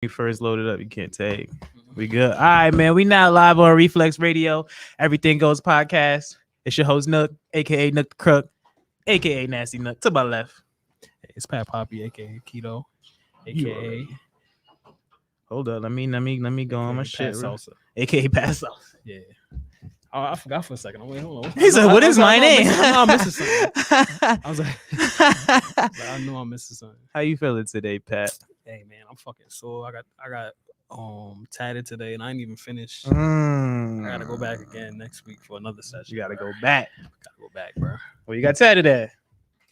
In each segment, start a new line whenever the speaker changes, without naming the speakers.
You first loaded up, you can't take. We good. All right, man. We now live on Reflex Radio, Everything Goes podcast. It's your host Nook, aka Nook the Crook, aka Nasty Nook. To my left.
It's Pat Poppy, aka Keto,
You
aka
already- Hold up. Let me go on my shit.
Pat Salsa.
AKA Pass Off.
Yeah. Oh, I forgot for a second. I'm like, hold on.
He said, "What is my name?"
I know I'm missing something. I was like, I know I'm missing something.
How you feeling today, Pat?
Hey man, I'm fucking sore. I got tatted today and I ain't even finished. I gotta go back again next week for another session.
You gotta go back.
Gotta go back, bro.
Well, you got tatted at?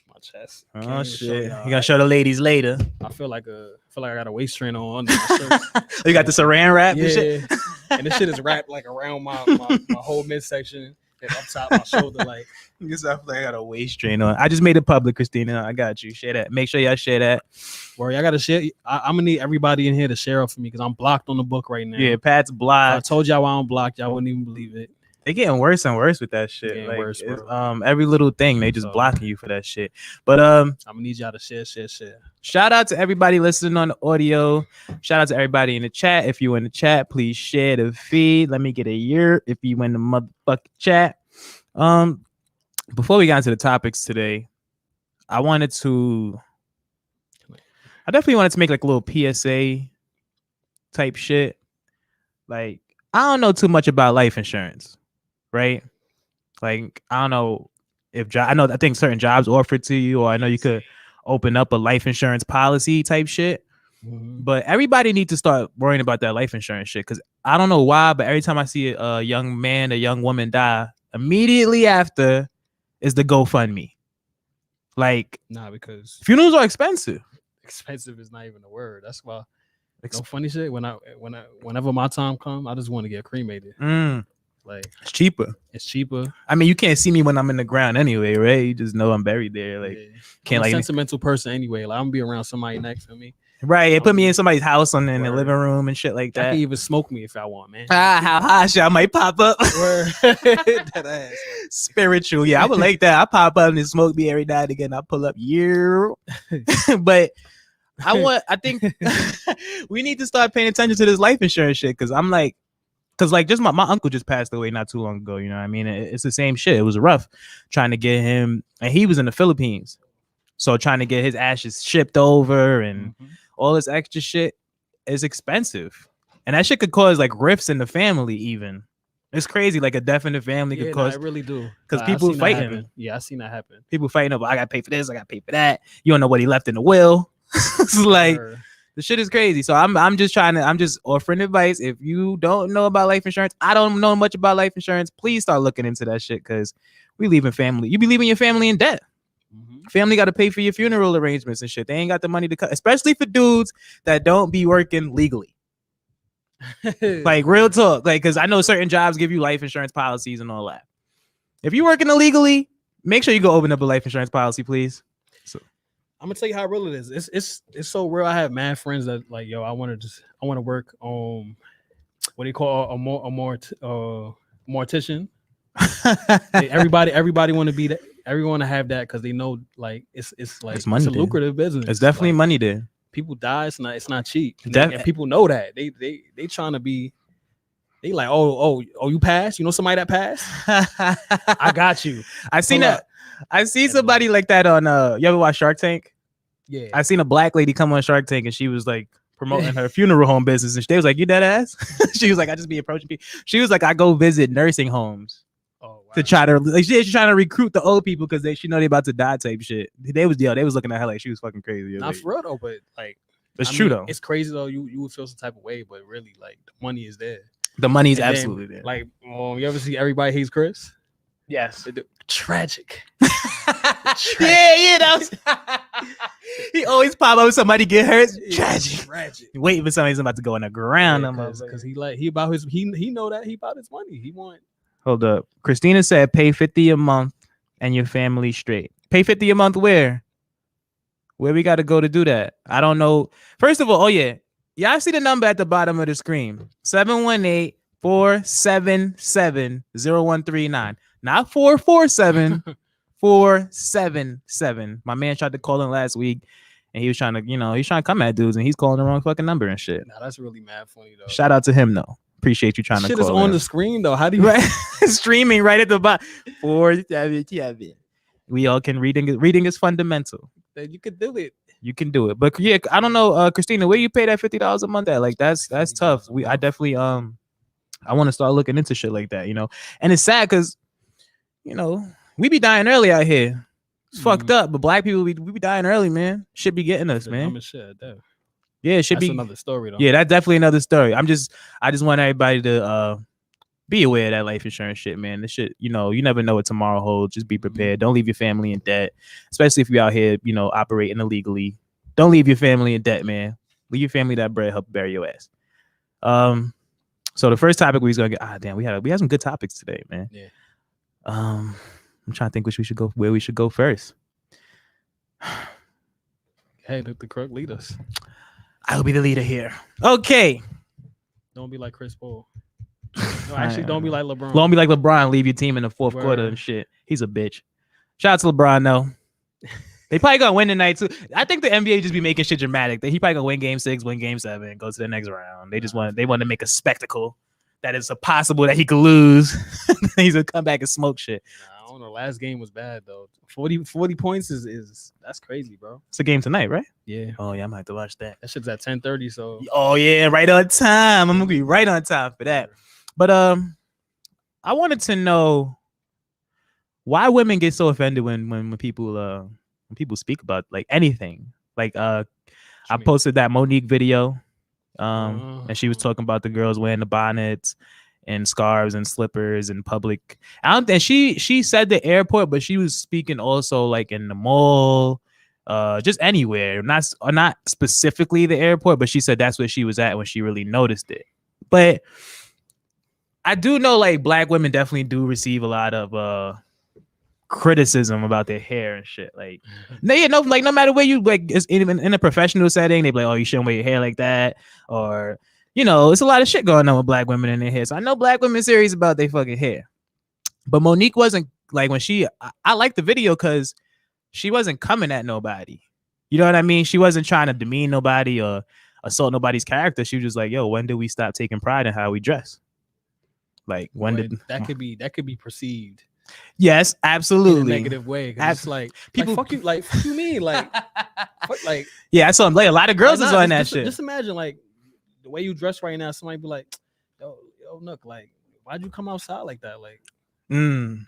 My chest.
Oh
Can't even show
shit!
y'all.
You gonna show the ladies later?
I feel like I got a waist trainer on under my shirt.
You got the saran wrap and shit.
Yeah, and this shit is wrapped like around my whole midsection and up top my shoulder. Like,
I feel like I got a waist train on. I just made it public, Christina. I got you. Share that. Make sure y'all share that.
worry, I gotta share. I'm gonna need everybody in here to share up for me because I'm blocked on the book right now.
Yeah, Pat's
If I
blocked.
told y'all why I'm blocked, y'all wouldn't even believe it.
They getting worse and worse with that shit.
Getting
Like,
worse,
it's,
bro.
every little thing they just
So-
blocking you for that shit. But
I'm gonna need y'all to share.
shout out to everybody listening on the audio. Shout out to everybody in the chat. If you in the chat, please share the feed. Let me get a year if you in the motherfucking chat. Before we got into the topics today, I definitely wanted to make like a little PSA type shit. Like, I don't know too much about life insurance, right? Like, I don't know if I think certain jobs offer it to you, or I know you could open up a life insurance policy type shit. But everybody needs to start worrying about that life insurance shit, because I don't know why, but every time I see a young man, a young woman die, immediately after is the GoFundMe. Like,
Nah, because
funerals are expensive.
expensive is not even a word. That's why. No funny shit. Whenever my time comes, I just want to get cremated. Like,
It's cheaper.
it's cheaper.
I mean, you can't see me when I'm in the ground anyway, right? You just know I'm buried there. Like,
Yeah.
can't
I'm a
like
sentimental person anyway. Like, I'm gonna be around somebody next to me.
right. It put me in somebody's house in the
Word.
living room and shit like
Y'all
that.
can even smoke me if I want, man.
How high shit I might pop up.
Word. That ass.
Spiritual. Yeah, I would like that. I pop up and smoke me every night again. I pull up but I think we need to start paying attention to this life insurance shit, because just my uncle just passed away not too long ago. You know what I mean? It's the same shit. It was rough trying to get him, and he was in the Philippines. So trying to get his ashes shipped over and all this extra shit is expensive. And that shit could cause like rifts in the family even. It's crazy. Like a death in the family could
Yeah,
cause,
I really do.
because
I've
people
seen that
fighting.
happen. Yeah, I seen that happen.
People fighting over, I gotta pay for this, I gotta pay for that. You don't know what he left in the will. It's like,
Word.
the shit is crazy. So I'm just offering advice. If you don't know about life insurance, I don't know much about life insurance, please start looking into that shit, because you be leaving your family in debt. Family got to pay for your funeral arrangements and shit. They ain't got the money to cut, especially for dudes that don't be working legally. Like, real talk. Like, because I know certain jobs give you life insurance policies and all that. If you're working illegally, make sure you go open up a life insurance policy, please.
I'm gonna tell you how real it is. It's so real. I have mad friends that like, yo, I want to work what do you call a mortician. Everybody want to be that. Everyone to have that because they know like it's like
It's money
it's a
there.
lucrative business.
It's definitely
Like,
money there.
people die. It's not cheap. And,
Def-
and people know that. They trying to be. They like, oh, you passed. You know somebody that passed. I got you.
I seen
Pull
that. I see somebody like that on you ever watch Shark Tank?
Yeah.
I seen a black lady come on Shark Tank and she was like promoting her funeral home business, and they was like, "You dead ass?" She was like, "I just be approaching people." She was like, "I go visit nursing homes
Oh, wow.
to try to like she's trying to recruit the old people because she know they about to die type shit." They was looking at her like she was fucking crazy.
Not for real though, but like
It's
I
true
mean,
though.
It's crazy though. You would feel some type of way, but really, like the money is there.
The money's
And then,
absolutely there.
Like, you ever see Everybody Hates Chris?
Yes.
Tragic.
Yeah, that was he always pop up with somebody get hurt. Tragic.
Tragic.
Waiting for somebody's about to go in the ground.
Because he about his he know that he about his money. He want.
Hold up. Christina said pay $50 a month and your family straight. Pay $50 a month where? Where we got to go to do that? I don't know. First of all, oh yeah. Y'all see the number at the bottom of the screen. 718-477-0139. Not 447. 477. My man tried to call in last week and he was trying to come at dudes, and he's calling the wrong fucking number and shit.
Nah, that's really mad funny though.
Shout out to him though. Appreciate you trying to
Shit
call
is on
him.
the screen though. How do you
Right. Streaming right at the bottom? 477. We all can reading is fundamental.
You could do it.
You can do it. But yeah, I don't know, Christina, where you pay that $50 a month at? Like that's tough. I definitely I want to start looking into shit like that, you know. And it's sad because, you know, we be dying early out here. It's fucked up, but black people we be dying early, man. Shit be getting us, man.
Shit,
yeah, it should
that's
be
another story though.
Yeah, that's definitely another story. I just want everybody to be aware of that life insurance shit, man. This shit, you know, you never know what tomorrow holds. Just be prepared. Don't leave your family in debt, especially if you're out here, you know, operating illegally. Don't leave your family in debt, man. Leave your family that bread, help bury your ass. So the first topic we was gonna get. We had some good topics today, man.
Yeah.
I'm trying to think where we should go first.
Hey, the crook lead us.
I'll be the leader here. Okay.
Don't be like Chris Paul. No, actually, don't be like LeBron.
Don't be like LeBron. Leave your team in the fourth quarter and shit. He's a bitch. Shout out to LeBron, though. They probably gonna win tonight too. I think the NBA just be making shit dramatic. He probably gonna win Game 6, win Game 7, go to the next round. They want to make a spectacle that is possible that he could lose. He's gonna come back and smoke shit.
I don't know. Last game was bad though. 40 points is that's crazy, bro.
It's a game tonight, right?
Yeah.
Oh yeah, I might have to watch that.
That shit's at 10:30. So.
Oh yeah, right on time. I'm gonna be right on time for that. But I wanted to know why women get so offended when people speak about like anything. Like I posted that Monique video, and she was talking about the girls wearing the bonnets and scarves and slippers in public. And she said the airport, but she was speaking also like in the mall, just anywhere, not specifically the airport, but she said that's where she was at when she really noticed it. But I do know like black women definitely do receive a lot of criticism about their hair and shit. Like no matter where you like, it's in a professional setting, they be like, oh, you shouldn't wear your hair like that, or you know, it's a lot of shit going on with black women in their hair. So I know black women serious about their fucking hair. But Monique wasn't like when I liked the video because she wasn't coming at nobody. You know what I mean? She wasn't trying to demean nobody or assault nobody's character. She was just like, yo, when did we stop taking pride in how we dress? Like
that could be perceived.
Yes, absolutely.
In a negative way. It's like people fuck you mean like
yeah, I saw like a lot of girls is on that shit.
Just imagine like the way you dress right now, somebody be like, yo, Nook, like, why'd you come outside like that? Like,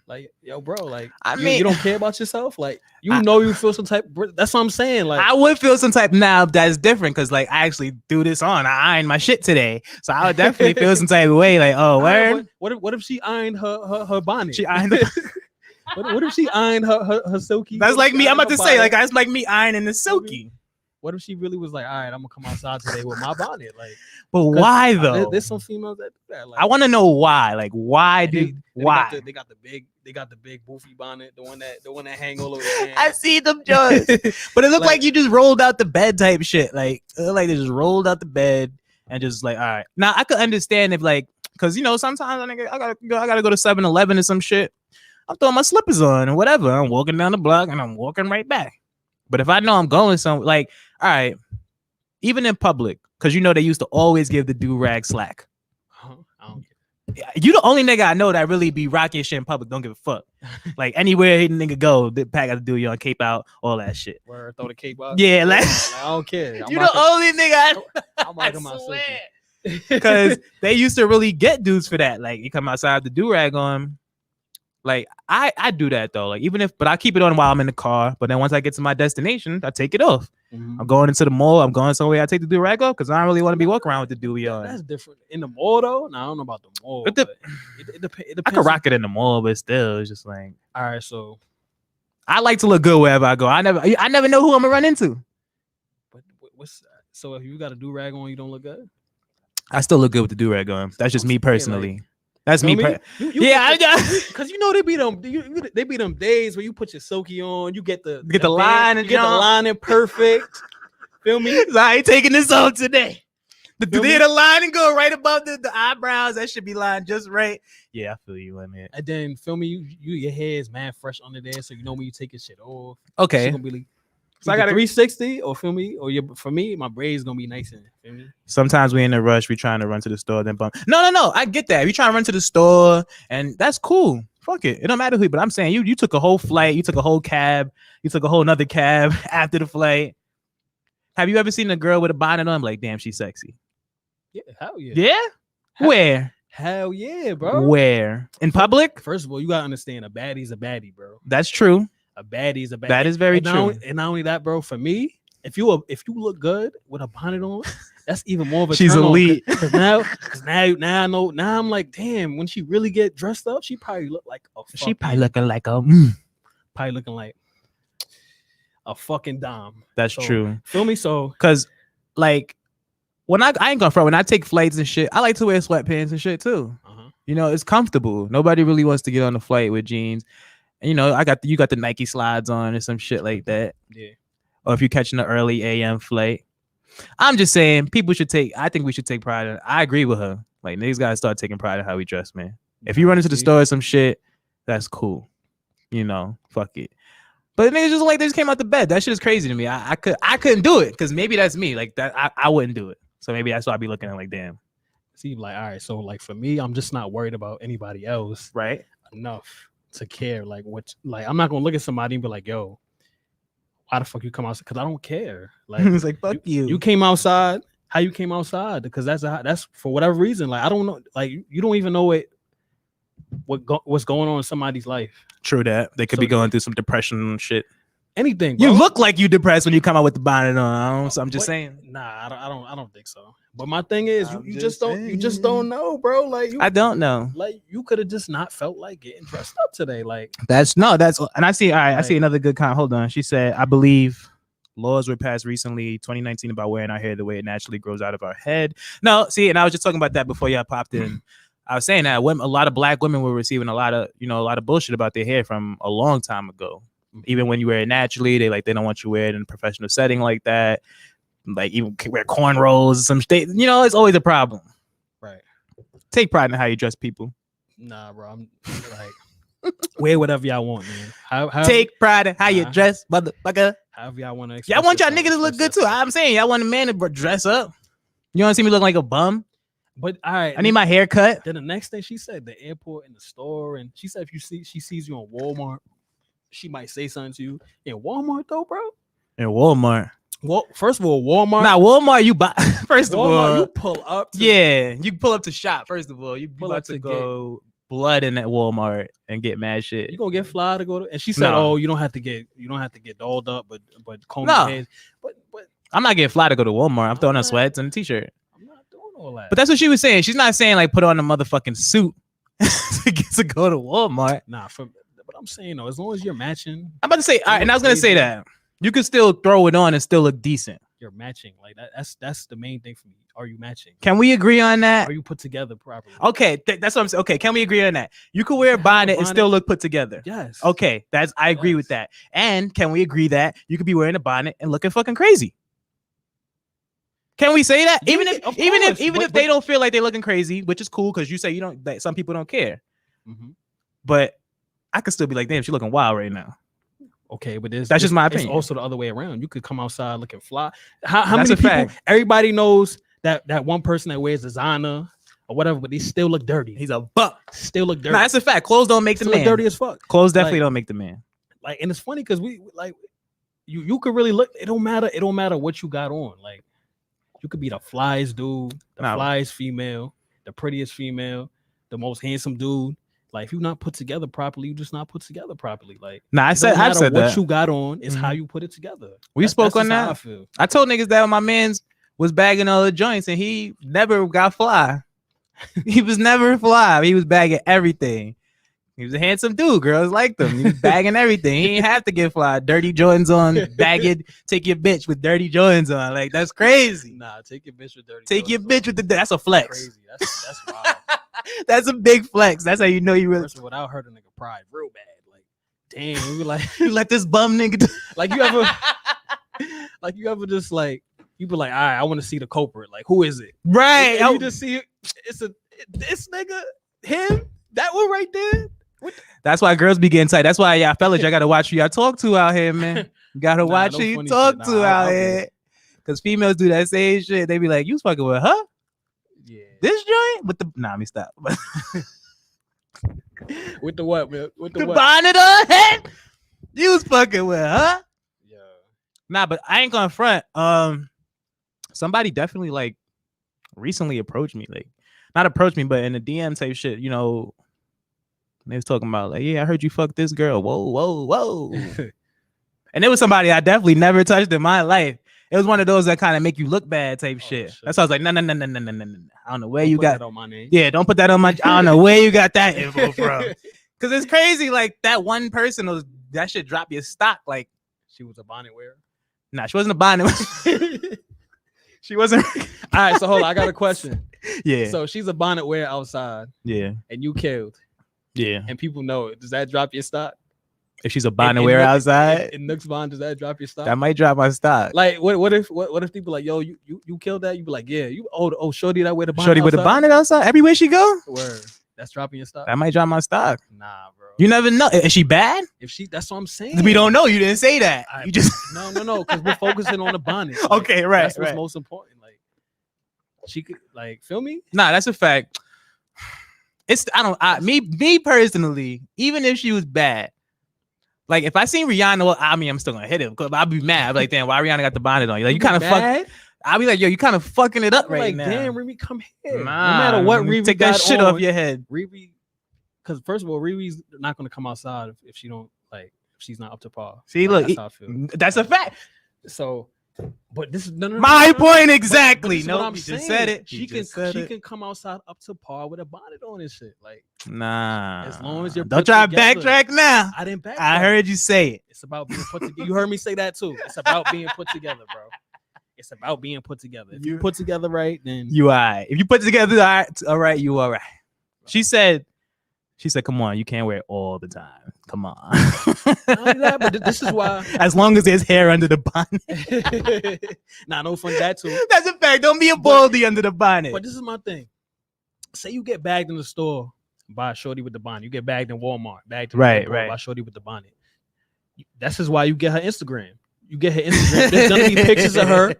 like, yo, bro, like, I mean, you don't care about yourself. Like, you feel some type. That's what I'm saying. Like,
I would feel some type. Now that's different because, like, I actually do this on. I ironed my shit today, so I would definitely feel some type of way. Like, oh, where?
What if she ironed her bonnet?
She ironed.
What if she ironed her silky?
That's like me. I'm about to say, like, that's like me ironing the silky.
What if she really was like, all right, I'm gonna come outside today with my bonnet? Like,
but why though?
There's some females that do that. Like,
I want to know why. Like, why why?
They got the big boofy bonnet, the one that hang all over the hand.
I see them just, but it looked like you just rolled out the bed type shit. Like they just rolled out the bed and just like, all right. Now I could understand if like, cause you know sometimes I gotta go to 7-Eleven or some shit. I'm throwing my slippers on and whatever. I'm walking down the block and I'm walking right back. But if I know I'm going somewhere, like, all right, even in public, because you know they used to always give the do-rag slack.
I don't care.
You the only nigga I know that really be rocking shit in public. Don't give a fuck. Like anywhere the nigga go, the pack got to do you on cape out, all that shit.
Where throw the cape out?
Yeah, like
I don't care.
You the only nigga I swear. Because they used to really get dudes for that. Like you come outside the do-rag on. Like I do that though. Like but I keep it on while I'm in the car. But then once I get to my destination, I take it off. I'm going into the mall. I'm going somewhere. I take the do-rag off because I don't really want to be walking around with the do-rag on.
That's different in the mall though. No, I don't know about the mall. But it depends.
I could rock it in the mall, but still, it's just like,
all right. So
I like to look good wherever I go. I never know who I'm gonna run into.
But so if you got a do-rag on, you don't look good.
I still look good with the do-rag on. That's just me personally.
Like,
that's me.
Yeah, because you know they be them days where you put your silky on, you get the
line and
get the line in perfect. Feel me?
So I ain't taking this off today. The line and go right above the eyebrows. That should be lined just right. Yeah, I feel you on that.
And then feel me, your hair is mad fresh under there, so you know when you take your shit off.
Okay.
Gonna be like, So I got 360 or feel me, or for me, my braid's gonna be nice and feel me.
Sometimes we in a rush, we trying to run to the store, then bump. No, I get that. We trying to run to the store, and that's cool. Fuck it. It don't matter who, but I'm saying you took a whole flight, you took a whole cab, you took a whole nother cab after the flight. Have you ever seen a girl with a bonnet on? Like, damn, she's sexy.
Yeah, hell yeah.
Yeah? Where?
Hell yeah, bro.
Where? In public?
First of all, you gotta understand a baddie's a baddie, bro.
That's true.
A baddie's a baddie.
That is very true.
And not only that, bro, for me, if you look good with a bonnet on, that's even more of a
she's elite.
Because now I know. Now I'm like, damn. When she really get dressed up, she probably look like a.
She probably looking like a.
Probably looking like a fucking dime.
That's true.
Feel me? So,
because like when I ain't gonna front, when I take flights and shit, I like to wear sweatpants and shit too. You know, it's comfortable. Nobody really wants to get on the flight with jeans. And, you know, you got the Nike slides on or some shit like that. Yeah. Or if you're catching the early AM flight. I'm just saying I think we should take pride in it. I agree with her. Like, niggas gotta start taking pride in how we dress, man. If you run into the store or some shit, that's cool. You know, fuck it. But niggas just like they just came out the bed. That shit is crazy to me. I couldn't do it because maybe that's me. Like that, I wouldn't do it. So maybe that's why I'd be looking at like, damn.
See, like, all right, so like for me, I'm just not worried about anybody else,
right?
Enough to care. Like what? Like I'm not gonna look at somebody and be like, yo, why the fuck you come outside? Because I don't care. Like
it's like fuck you.
You came outside. How you came outside? Because that's for whatever reason. Like I don't know. Like you don't even know what's going on in somebody's life.
True that. They could be going through some depression and shit.
Anything. Bro.
You look like you depressed when you come out with the bonnet on. So I'm just saying.
Nah, I don't think so. But my thing is, you just don't know, bro. Like
I don't know.
Like you could have just not felt like getting dressed up today. Like
and I see. All right, I see another good comment. Hold on. She said, I believe laws were passed recently, 2019, about wearing our hair the way it naturally grows out of our head. No, see, and I was just talking about that before y'all popped in. I was saying that a lot of black women were receiving a lot of bullshit about their hair from a long time ago. Even when you wear it naturally, they don't want you wear it in a professional setting like that. Like even wear cornrows or some shit. You know, it's always a problem.
Right.
Take pride in how you dress people.
Nah, bro. I'm like wear whatever y'all want, man.
Take pride in how you dress, motherfucker.
However y'all want to.
Y'all want y'all niggas to look good too. I'm saying y'all want a man to dress up. You want to see me look like a bum?
But all right,
I need my hair cut.
Then the next thing she said, the airport and the store, and she said if she sees you on Walmart, she might say something to you. In Walmart though, bro.
In Walmart.
Well, first of all, Walmart.
Nah, Walmart, you buy. First
Walmart,
of all,
you pull up.
You pull up to shop. First of all, you pull up to go blood in that Walmart and get mad shit.
You gonna get fly to go to? And she said, "Oh, you don't have to get dolled up, but comb your head." But
I'm not getting fly to go to Walmart. I'm throwing on sweats and a t-shirt.
I'm not doing all that.
But that's what she was saying. She's not saying like put on a motherfucking suit to go to Walmart.
Nah, but I'm saying though, as long as you're matching.
I'm about to say, all right, and I was gonna say that you can still throw it on and still look decent.
You're matching, like that's the main thing for me. Are you matching?
Can we agree on that?
Are you put together properly?
Okay, that's what I'm saying. Okay, can we agree on that? You could wear a bonnet and still look put together.
Yes.
Okay, I agree with that. And can we agree that you could be wearing a bonnet and looking fucking crazy? Can we say that? Even if they don't feel like they're looking crazy, which is cool because you say you don't. That some people don't care. Mm-hmm. But I could still be like, damn, she's looking wild right now.
Okay, but
that's just my opinion.
It's also the other way around. You could come outside looking fly. How many people? Fact. Everybody knows that one person that wears designer or whatever, but they still look dirty.
He's a buck.
Still look dirty.
Nah, that's a fact. Clothes don't make the man.
Look dirty as fuck.
Clothes definitely don't make the man.
Like, and it's funny because we like you could really look. It don't matter what you got on. Like, you could be the flyest dude, the flyest female, the prettiest female, the most handsome dude. Like, if you're not put together properly, you just not put together properly. Like,
I've said
what
that.
You got on is how you put it together.
We spoke on that. I told niggas that my man's was bagging all the joints and he never got fly. He was never fly. He was bagging everything. He was a handsome dude. Girls liked him. He was bagging everything. He didn't have to get fly. Dirty Jordans on, bagging. Take your bitch with dirty Jordans on. Like, that's crazy.
Nah, take your bitch with dirty.
Take your bitch with the. That's a flex.
Crazy. That's wild.
That's a big flex. That's how you know you really.
First of all, I heard a nigga pride real bad. Like, damn, we were like,
you let this bum nigga.
Like you ever just like you be like, all right, I want to see the culprit. Like, who is it?
Right.
And you just see it. This nigga, him, that one right there.
That's why girls be getting tight. That's why y'all fellas, y'all gotta watch who y'all talk to out here, man. You gotta watch who you talk to out here. Because females do that same shit. They be like, you was fucking with her?
Yeah.
This joint? With the let me stop.
With the what, man? With the what?
bonnet on head? You was fucking with her?
Yeah.
Nah, but I ain't gonna front. Somebody definitely like recently approached me, like not approached me, but in the DM type shit, you know. They was talking about like, yeah, I heard you fuck this girl. Whoa. And it was somebody I definitely never touched in my life. It was one of those that kind of make you look bad type shit. That's why I was like, no. I don't know where you got
that on my name.
Yeah, don't put that on my. I don't know where you got that info from. Because it's crazy. Like that one person that should drop your stock. Like
she was a bonnet wearer.
Nah, she wasn't a bonnet. She wasn't.
All right, so hold on. I got a question.
Yeah.
So she's a bonnet wearer outside.
Yeah.
And you killed.
Yeah.
And people know it. Does that drop your stock?
If she's a bonnet wearer outside,
in Nook's bond, does that drop your stock?
That might drop my stock.
Like, what if people like, yo, you killed that? You be like, yeah, you shorty that wear the bonnet.
Shorty with the bonnet outside everywhere she go.
Word. That's dropping your stock.
That might drop my stock.
Nah, bro.
You never know. Is she bad?
That's what I'm saying.
We don't know. You didn't say that. You just
no, because we're focusing on the bonnet. Like,
okay, right.
That's what's most important. Like, she could feel me.
Nah, that's a fact. Me personally, even if she was bad, like if I seen Rihanna, well, I mean, I'm still gonna hit him because I'll be mad. I'm like, damn, why Rihanna got the bonnet on? You're like, you kind of fuck. I'll be like, yo, you kind of fucking it up right now.
Damn, Riri, come here.
Nah,
no matter what, Riri
take that shit off your head.
Riri, because first of all, Riri's not gonna come outside if she don't if she's not up to par.
See,
like,
look,
that's how I feel.
That's a fact.
So. But this is
my point exactly.
No,
you just said it.
She can come outside up to par with a bonnet on and shit. Like,
nah.
As long as you're
don't try to backtrack now.
I didn't backtrack.
I heard you say it.
It's about being put together. You heard me say that too. It's about being put together, bro. It's about being put together. If you put together right, then
you all right. If you put together all right, you all right. She said, come on, you can't wear it all the time. Come on.
But this is why.
As long as there's hair under the bonnet.
Nah, no fun that too.
That's a fact. Don't be a baldy under the bonnet.
But this is my thing. Say you get bagged in the store by a shorty with the bonnet. You get bagged in Walmart. Bagged
right.
by a shorty with the bonnet. This is why you get her Instagram. You get her Instagram. There's gonna be pictures of her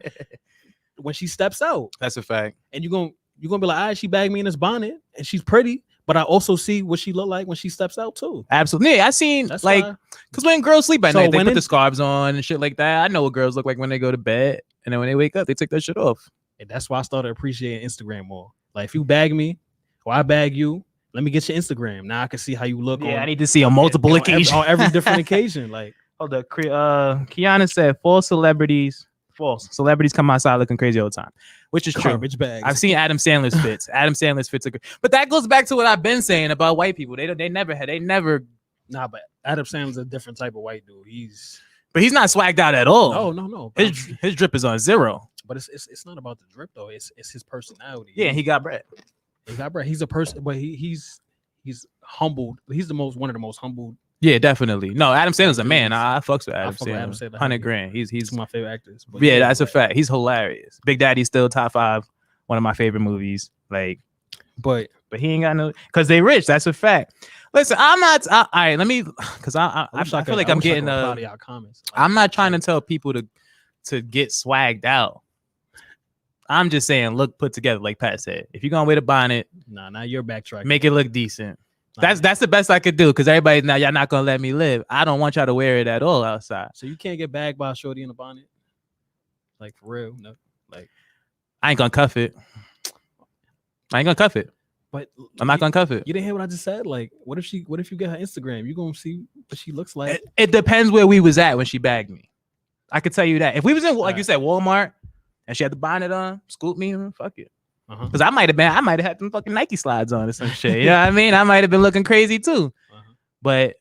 when she steps out.
That's a fact.
And you're gonna be like, all right, she bagged me in this bonnet and she's pretty. But I also see what she look like when she steps out too.
Absolutely. Yeah, I seen because when girls sleep at night, they put the scarves on and shit like that. I know what girls look like when they go to bed, and then when they wake up, they take that shit off.
And that's why I started appreciating Instagram more. Like if you bag me or I bag you, let me get your Instagram. Now I can see how you look.
Yeah, I need to see on multiple occasions,
on every different occasion. Like,
hold up, Kiana said false celebrities come outside looking crazy all the time, which is true.
Bags.
I've seen Adam Sandler's fits. Adam Sandler's fits are good, but that goes back to what I've been saying about white people. They never.
Nah, but Adam Sandler's a different type of white dude.
But he's not swagged out at all.
No.
His drip is on zero.
But it's not about the drip though. It's his personality.
Yeah, he got bread.
He's a person, but he's humbled. He's one of the most humbled. Yeah,
definitely. No, Adam Sandler's a man. I fucks with Adam Sandler. 100 grand. He's
my favorite actors.
But yeah, that's a fact. He's hilarious. Big Daddy's still top 5. One of my favorite movies. Like, but he ain't got no, because they rich. That's a fact. Listen, I'm not. All right, let me, because I feel like I'm getting
comments.
I'm not trying to tell people to get swagged out. I'm just saying, look put together, like Pat said. If you're gonna wear the bonnet,
now you're backtracking.
Make it look decent. That's the best I could do, because everybody now y'all not gonna let me live. I don't want y'all to wear it at all outside.
So you can't get bagged by a shorty in a bonnet, like for real. No, like
I ain't gonna cuff it. But I'm not gonna cuff it.
You didn't hear what I just said? Like, what if you get her Instagram? You gonna see what she looks like?
It depends where we was at when she bagged me. I could tell you that. If we was in, like you said, Walmart, and she had the bonnet on, scoop me, fuck it. Because I might have had some fucking Nike slides on or some shit. You know what I mean? I might have been looking crazy too. But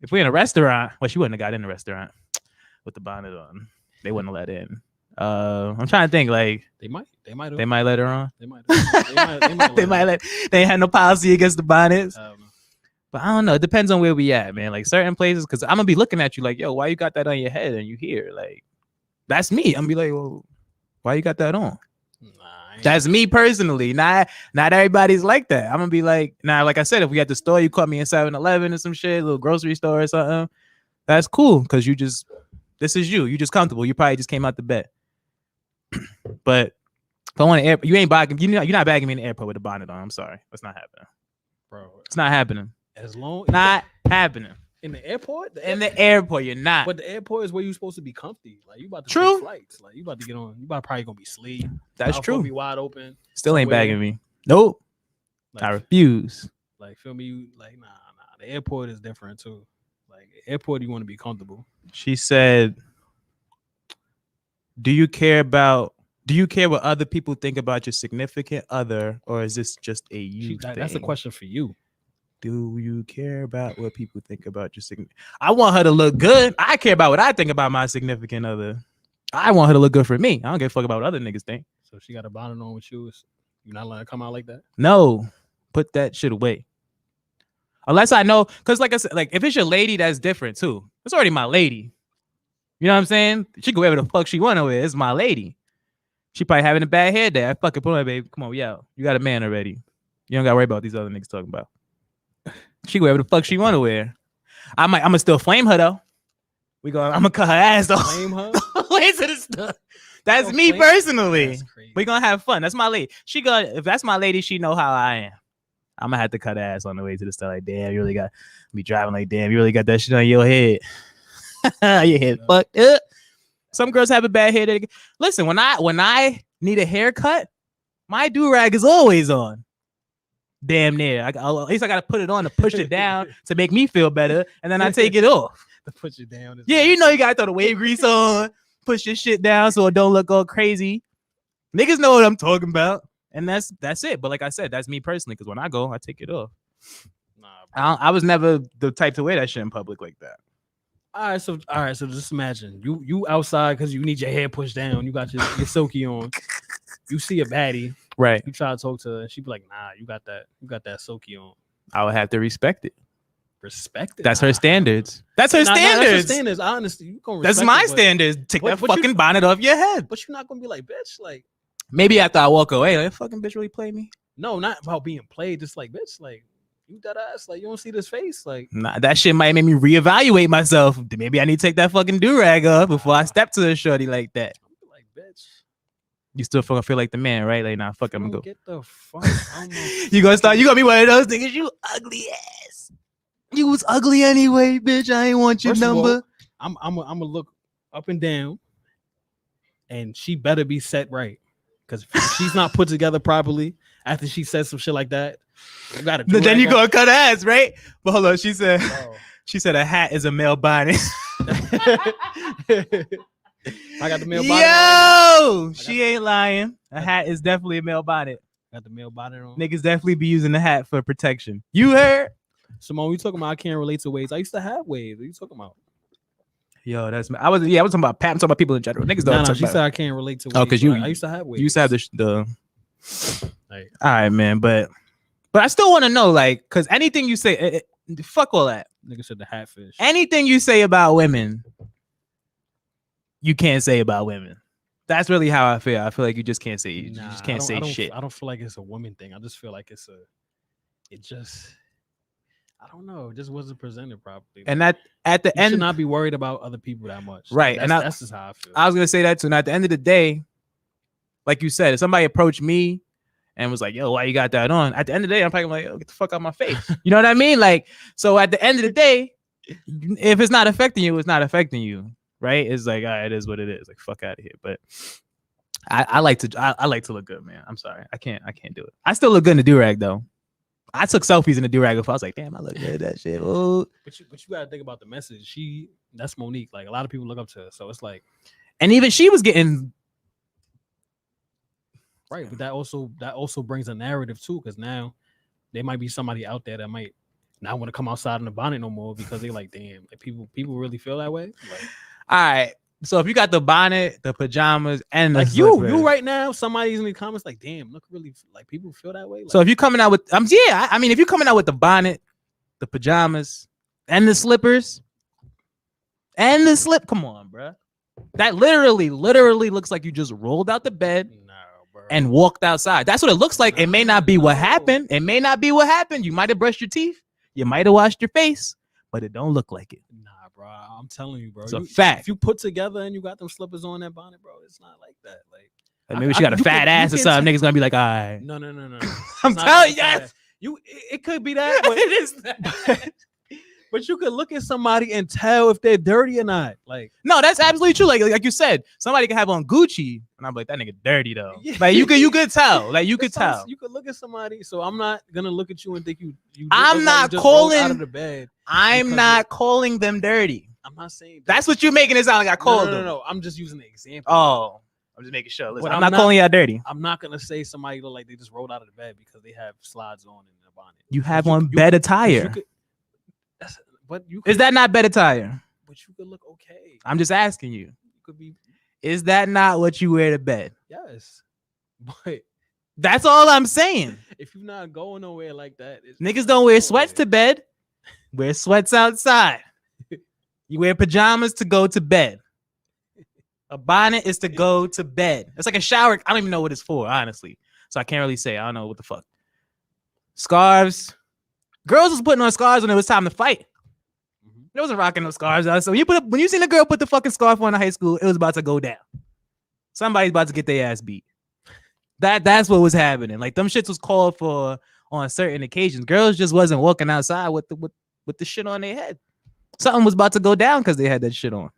if we're in a restaurant, well, she wouldn't have got in the restaurant with the bonnet on. They wouldn't let in. I'm trying to think. Like
they might
let her on.
They might.
They ain't had no policy against the bonnets. But I don't know. It depends on where we at, man. Like certain places, because I'm gonna be looking at you like, yo, why you got that on your head and you here? Like, that's me. I'm gonna be like, well, why you got that on? That's me personally. Not everybody's like that. I'm gonna be like, like I said, if we at the store, you caught me in 7-Eleven or some shit, little grocery store or something, that's cool, because you just This is you. You just comfortable. You probably just came out the bed. But if I want to you ain't bagging. You're not bagging me in the airport with a bonnet on. I'm sorry. That's not happening,
bro.
It's not happening.
Not
happening.
In the airport?
In the airport, you're not.
But the airport is where you're supposed to be comfy. Like you about to
take
flights. Like you about to get on. You probably gonna be asleep.
That's true.
Be wide open.
Still ain't bagging me. Nope. Like, I refuse.
Like feel me? Like nah. The airport is different too. Like airport, you want to be comfortable.
She said, Do you care what other people think about your significant other, or is this just a you thing?
That's a question for you.
Do you care about what people think about your significant? I want her to look good. I care about what I think about my significant other. I want her to look good for me. I don't give a fuck about what other niggas think.
So she got a bonnet on with you. You're not letting her come out like that?
No. Put that shit away. Unless I know, because like I said, like if it's your lady, that's different too. It's already my lady. You know what I'm saying? She can wear whatever the fuck she want to wear. It's my lady. She probably having a bad hair day. I fucking put on, babe. Come on, yo. You got a man already. You don't got to worry about what these other niggas talking about. She can wear whatever the fuck she want to wear. I'm gonna still flame her though. I'm gonna cut her ass though.
Flame her?
Wait to the stuff. That's me personally. That's we gonna have fun. That's my lady. If that's my lady, she know how I am. I'm gonna have to cut ass on the way to the stuff. Like, damn, you really got be driving like, damn, you really got that shit on your head. Your head fucked up. Some girls have a bad head. Listen, when I need a haircut, my do-rag is always on. Damn near. At least I gotta put it on to push it down to make me feel better, and then I take it off.
To push it down.
Yeah, you know you gotta throw the wave grease on, push your shit down so it don't look all crazy. Niggas know what I'm talking about, and that's it. But like I said, that's me personally, because when I go, I take it off. Nah, I was never the type to wear that shit in public like that.
All right, so just imagine you outside because you need your hair pushed down. You got your silky on. You see a baddie,
right?
You try to talk to her, and she be like, "Nah, you got that silky on."
I would have to respect it.
Respect it.
That's her standards. That's her standards.
That's her standards. Honestly, you gonna respect
that's my standards. Take that fucking bonnet off your head.
But you're not gonna be like, bitch. Like
maybe after I walk away, that fucking bitch really play me.
No, not about being played. Just like, bitch, like. You that ass, like you don't see this face, like
nah. That shit might make me reevaluate myself. Maybe I need to take that fucking do-rag off before I step to a shorty like that.
Like, bitch,
you still fucking feel like the man, right? Like, nah, fuck, I'm gonna go.
Get the fuck.
You gonna be one of those niggas. You ugly ass. You was ugly anyway, bitch. I ain't want your number.
All, I'm gonna look up and down, and she better be set right, because if she's not put together properly after she says some shit like that. You gotta
then you gonna cut ass, right? But hold on, she said a hat is a male bonnet.
I got the male bonnet.
Yo, she ain't lying. A hat is definitely a male bonnet.
Got the male bonnet on.
Niggas definitely be using the hat for protection. You heard?
Simone, you talking about I can't relate to waves. I used to have waves. What are you talking about?
Yo, I was talking about Pat. I'm talking about people in general. Niggas don't.
No, she said I can't relate to waves.
Oh, because
I used to have waves.
You used to have the like, all right, man, but I still want to know, like, because anything you say, fuck all that.
Nigga said the hatfish.
Anything you say about women, you can't say about women. That's really how I feel. I feel like you just can't say. You just can't say shit.
I don't feel like it's a woman thing. I just feel like I don't know. It just wasn't presented properly.
And that at the end,
should not be worried about other people that much.
Right.
Like, that's just how I feel.
I was gonna say that too. And at the end of the day, like you said, if somebody approached me and was like, yo, why you got that on? At the end of the day, I'm probably like, oh, get the fuck out of my face. You know what I mean? Like, so at the end of the day, if it's not affecting you, it's not affecting you. Right? It's like, all right, it is what it is. Like, fuck out of here. But I like to look good, man. I'm sorry. I can't do it. I still look good in the do-rag though. I took selfies in the do-rag before. I was like, damn, I look good. That shit. Oh.
But you gotta think about the message. That's Monique. Like, a lot of people look up to her. So it's like,
and even she was getting
right. But that also brings a narrative too, because now there might be somebody out there that might not want to come outside in the bonnet no more because they like, damn, like people really feel that way. Like,
all right. So if you got the bonnet, the pajamas, and the
like
slippers,
you right now, somebody's in the comments like, damn, look, really, like people feel that way. Like,
so if you're coming out with, I mean, if you're coming out with the bonnet, the pajamas, and the slippers, and the slip, come on, bro. That literally looks like you just rolled out the bed and walked outside. That's what it looks like. It may not be what happened. It may not be what happened. You might have brushed your teeth. You might have washed your face, but it don't look like it.
Nah, bro. I'm telling you, bro.
It's a fact.
If you put together and you got them slippers on that bonnet, bro, it's not like that. Like
maybe she got a fat ass or something. Niggas gonna be like, all right.
No.
I'm telling you, yes.
It could be that, but it is that. But you could look at somebody and tell if they're dirty or not. Like,
no, that's absolutely true. Like you said, somebody can have on Gucci, and I'm like, that nigga dirty though. Yeah. Like you could tell. Like you could tell.
You could look at somebody. So I'm not gonna look at you and think you.
I'm not calling
out of the bed.
I'm not calling them dirty.
I'm not saying
that's what you're making it sound like. I called them.
No. I'm just using the example.
Oh, I'm just making sure. Listen, I'm not calling y'all dirty.
I'm not gonna say somebody look like they just rolled out of the bed because they have slides on in their bonnet.
You have on bed attire. Is that not bed attire?
But you could look okay.
I'm just asking you.
You could be.
Is that not what you wear to bed?
Yes, but
that's all I'm saying.
If you're not going nowhere like that,
niggas don't wear sweats to bed. Wear sweats outside. You wear pajamas to go to bed. A bonnet is to go to bed. It's like a shower. I don't even know what it's for, honestly. So I can't really say. I don't know what the fuck. Scarves. Girls was putting on scarves when it was time to fight. There wasn't rocking no scarves out. So when you seen a girl put the fucking scarf on in high school, it was about to go down. Somebody's about to get their ass beat. That's what was happening. Like them shits was called for on certain occasions. Girls just wasn't walking outside with the shit on their head. Something was about to go down because they had that shit on.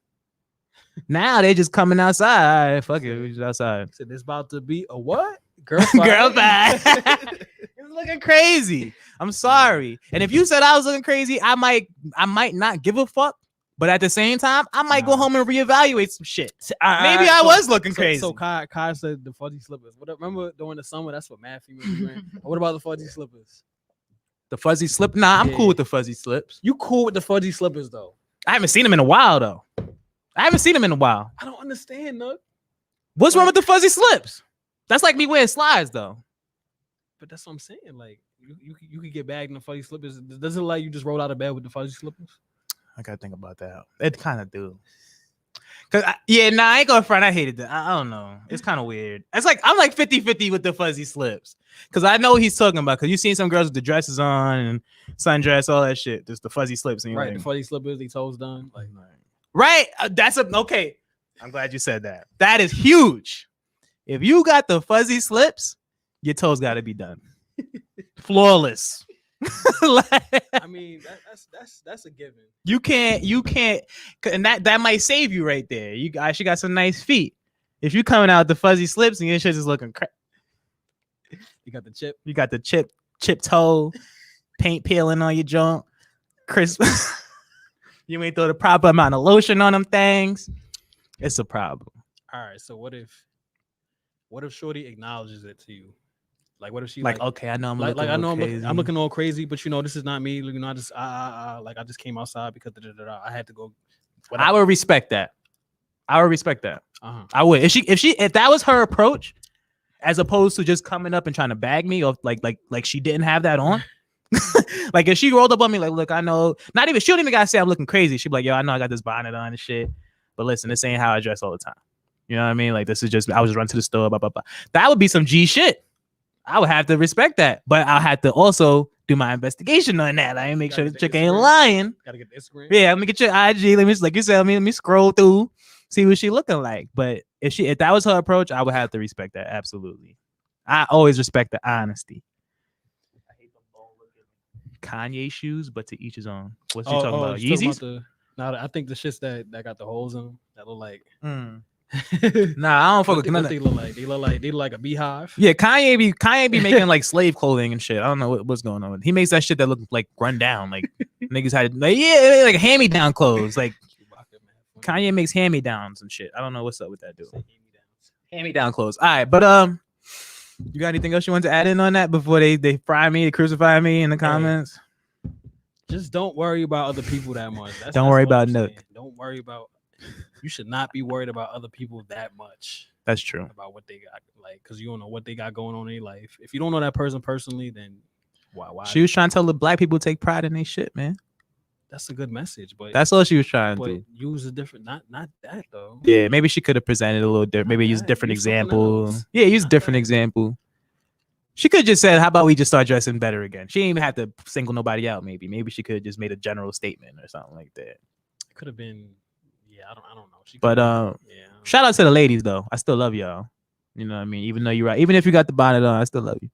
Now they just coming outside. All right, fuck it, we just outside.
So there's about to be a what? Girl
fight. It's looking crazy. I'm sorry. And if you said I was looking crazy, I might not give a fuck. But at the same time, I might go home and reevaluate some shit. Maybe I was looking crazy.
So Kai said the fuzzy slippers. Remember during the summer, that's what mad females were wearing. What about the fuzzy slippers?
The fuzzy slip? Nah, I'm cool with the fuzzy slips.
You cool with the fuzzy slippers though?
I haven't seen them in a while though. I
don't understand, Nook.
What's wrong with the fuzzy slips? That's like me wearing slides though.
But that's what I'm saying. Like you could get bagged in the fuzzy slippers. Does it like you just rolled out of bed with the fuzzy slippers?
I gotta think about that. It kind of do. I ain't gonna front. I hated that. I don't know. It's kind of weird. It's like I'm like 50-50 with the fuzzy slips. Cause I know what he's talking about. Cause you seen some girls with the dresses on and sundress, all that shit. Just the fuzzy slips. And
right, the fuzzy slippers, the toes done. Like
right. Okay. I'm glad you said that. That is huge. If you got the fuzzy slips, your toes got to be done. Flawless.
I mean, that's a given.
You can't, and that might save you right there. You actually got some nice feet. If you coming out with the fuzzy slips and your shit is looking
you got the chip.
You got the chip toe, paint peeling on your joint, crisp. You ain't throw the proper amount of lotion on them things. It's a problem.
All right, so what if Shorty acknowledges it to you? Like, what if she
okay, I know I'm
looking I'm looking all crazy, but this is not me. You know, I just I just came outside because I had to go.
Whatever. I would respect that. I
Uh-huh.
I would. If that was her approach, as opposed to just coming up and trying to bag me, or like she didn't have that on. Like if she rolled up on me, like, look, I know. She don't even gotta say I'm looking crazy. She'd be like, yo, I know I got this bonnet on and shit, but listen, this ain't how I dress all the time. You know what I mean? Like this is just I was just run to the store. Blah blah blah. That would be some G shit. I would have to respect that, but I'll have to also do my investigation on that. I make sure the chick ain't lying.
Gotta get the Instagram.
Yeah, let me get your IG. Let me, like you said, let me scroll through, see what she looking like. But if that was her approach, I would have to respect that. Absolutely. I always respect the honesty. I hate them bone looking Kanye shoes, but to each his own. What's you talking about? Yeezys?
I think the shits that got the holes in them that look like.
Nah, I don't fuck with none.
They look like a beehive.
Yeah, Kanye be making like slave clothing and shit. I don't know what's going on. He makes that shit that look like run down. Like niggas had like hand me down clothes. Like Kanye makes hand me downs and shit. I don't know what's up with that dude. Hand me down clothes. All right, but you got anything else you want to add in on that before they fry me, they crucify me in the comments?
Just don't worry about other people that much.
Don't worry about Nook.
Don't worry about. You should not be worried about other people that much.
That's true.
About what they got, like, because you don't know what they got going on in their life. If you don't know that person personally, then why? She
was trying to tell the black people to take pride in their shit, man.
That's a good message, but
that's all she was trying to do.
Use a different, not that though.
Yeah, maybe she could have presented a little different. Maybe use a different example. Yeah, use a different example. She could have just said, "How about we just start dressing better again?" She didn't even have to single nobody out. Maybe she could have just made a general statement or something like that.
Could have been. Yeah, I don't know.
But shout out to the ladies though. I still love y'all. You know what I mean? Even though you're right. Even if you got the bonnet on, I still love you.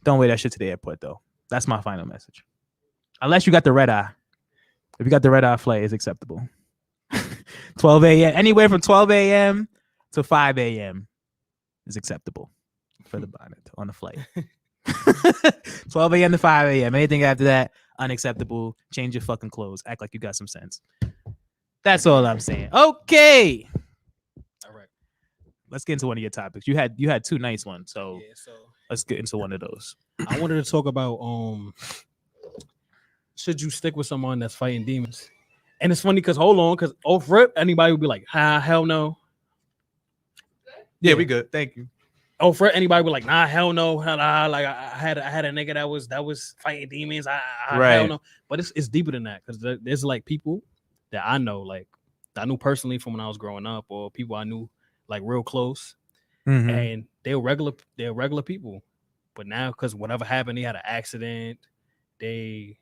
Don't wear that shit to the airport though. That's my final message. Unless you got the red eye. If you got the red eye flight, it's acceptable. 12 a.m. Anywhere from 12 a.m. to 5 a.m. is acceptable for the bonnet on the flight. 12 a.m. to 5 a.m. Anything after that, unacceptable. Change your fucking clothes. Act like you got some sense. That's all I'm saying. Okay.
All right.
Let's get into one of your topics. You had two nice ones, so
yeah, so
let's get into one of those.
I wanted to talk about should you stick with someone that's fighting demons? And it's funny because off rip, anybody would be like, hell no.
Yeah, we good. Thank you.
Oh, for anybody would like, nah, hell no, like I had a nigga that was fighting demons.
Right.
Hell no. But it's deeper than that because there's like people that I know, like I knew personally from when I was growing up, or people I knew like real close, and they're regular people. But now, because whatever happened, they had an accident, they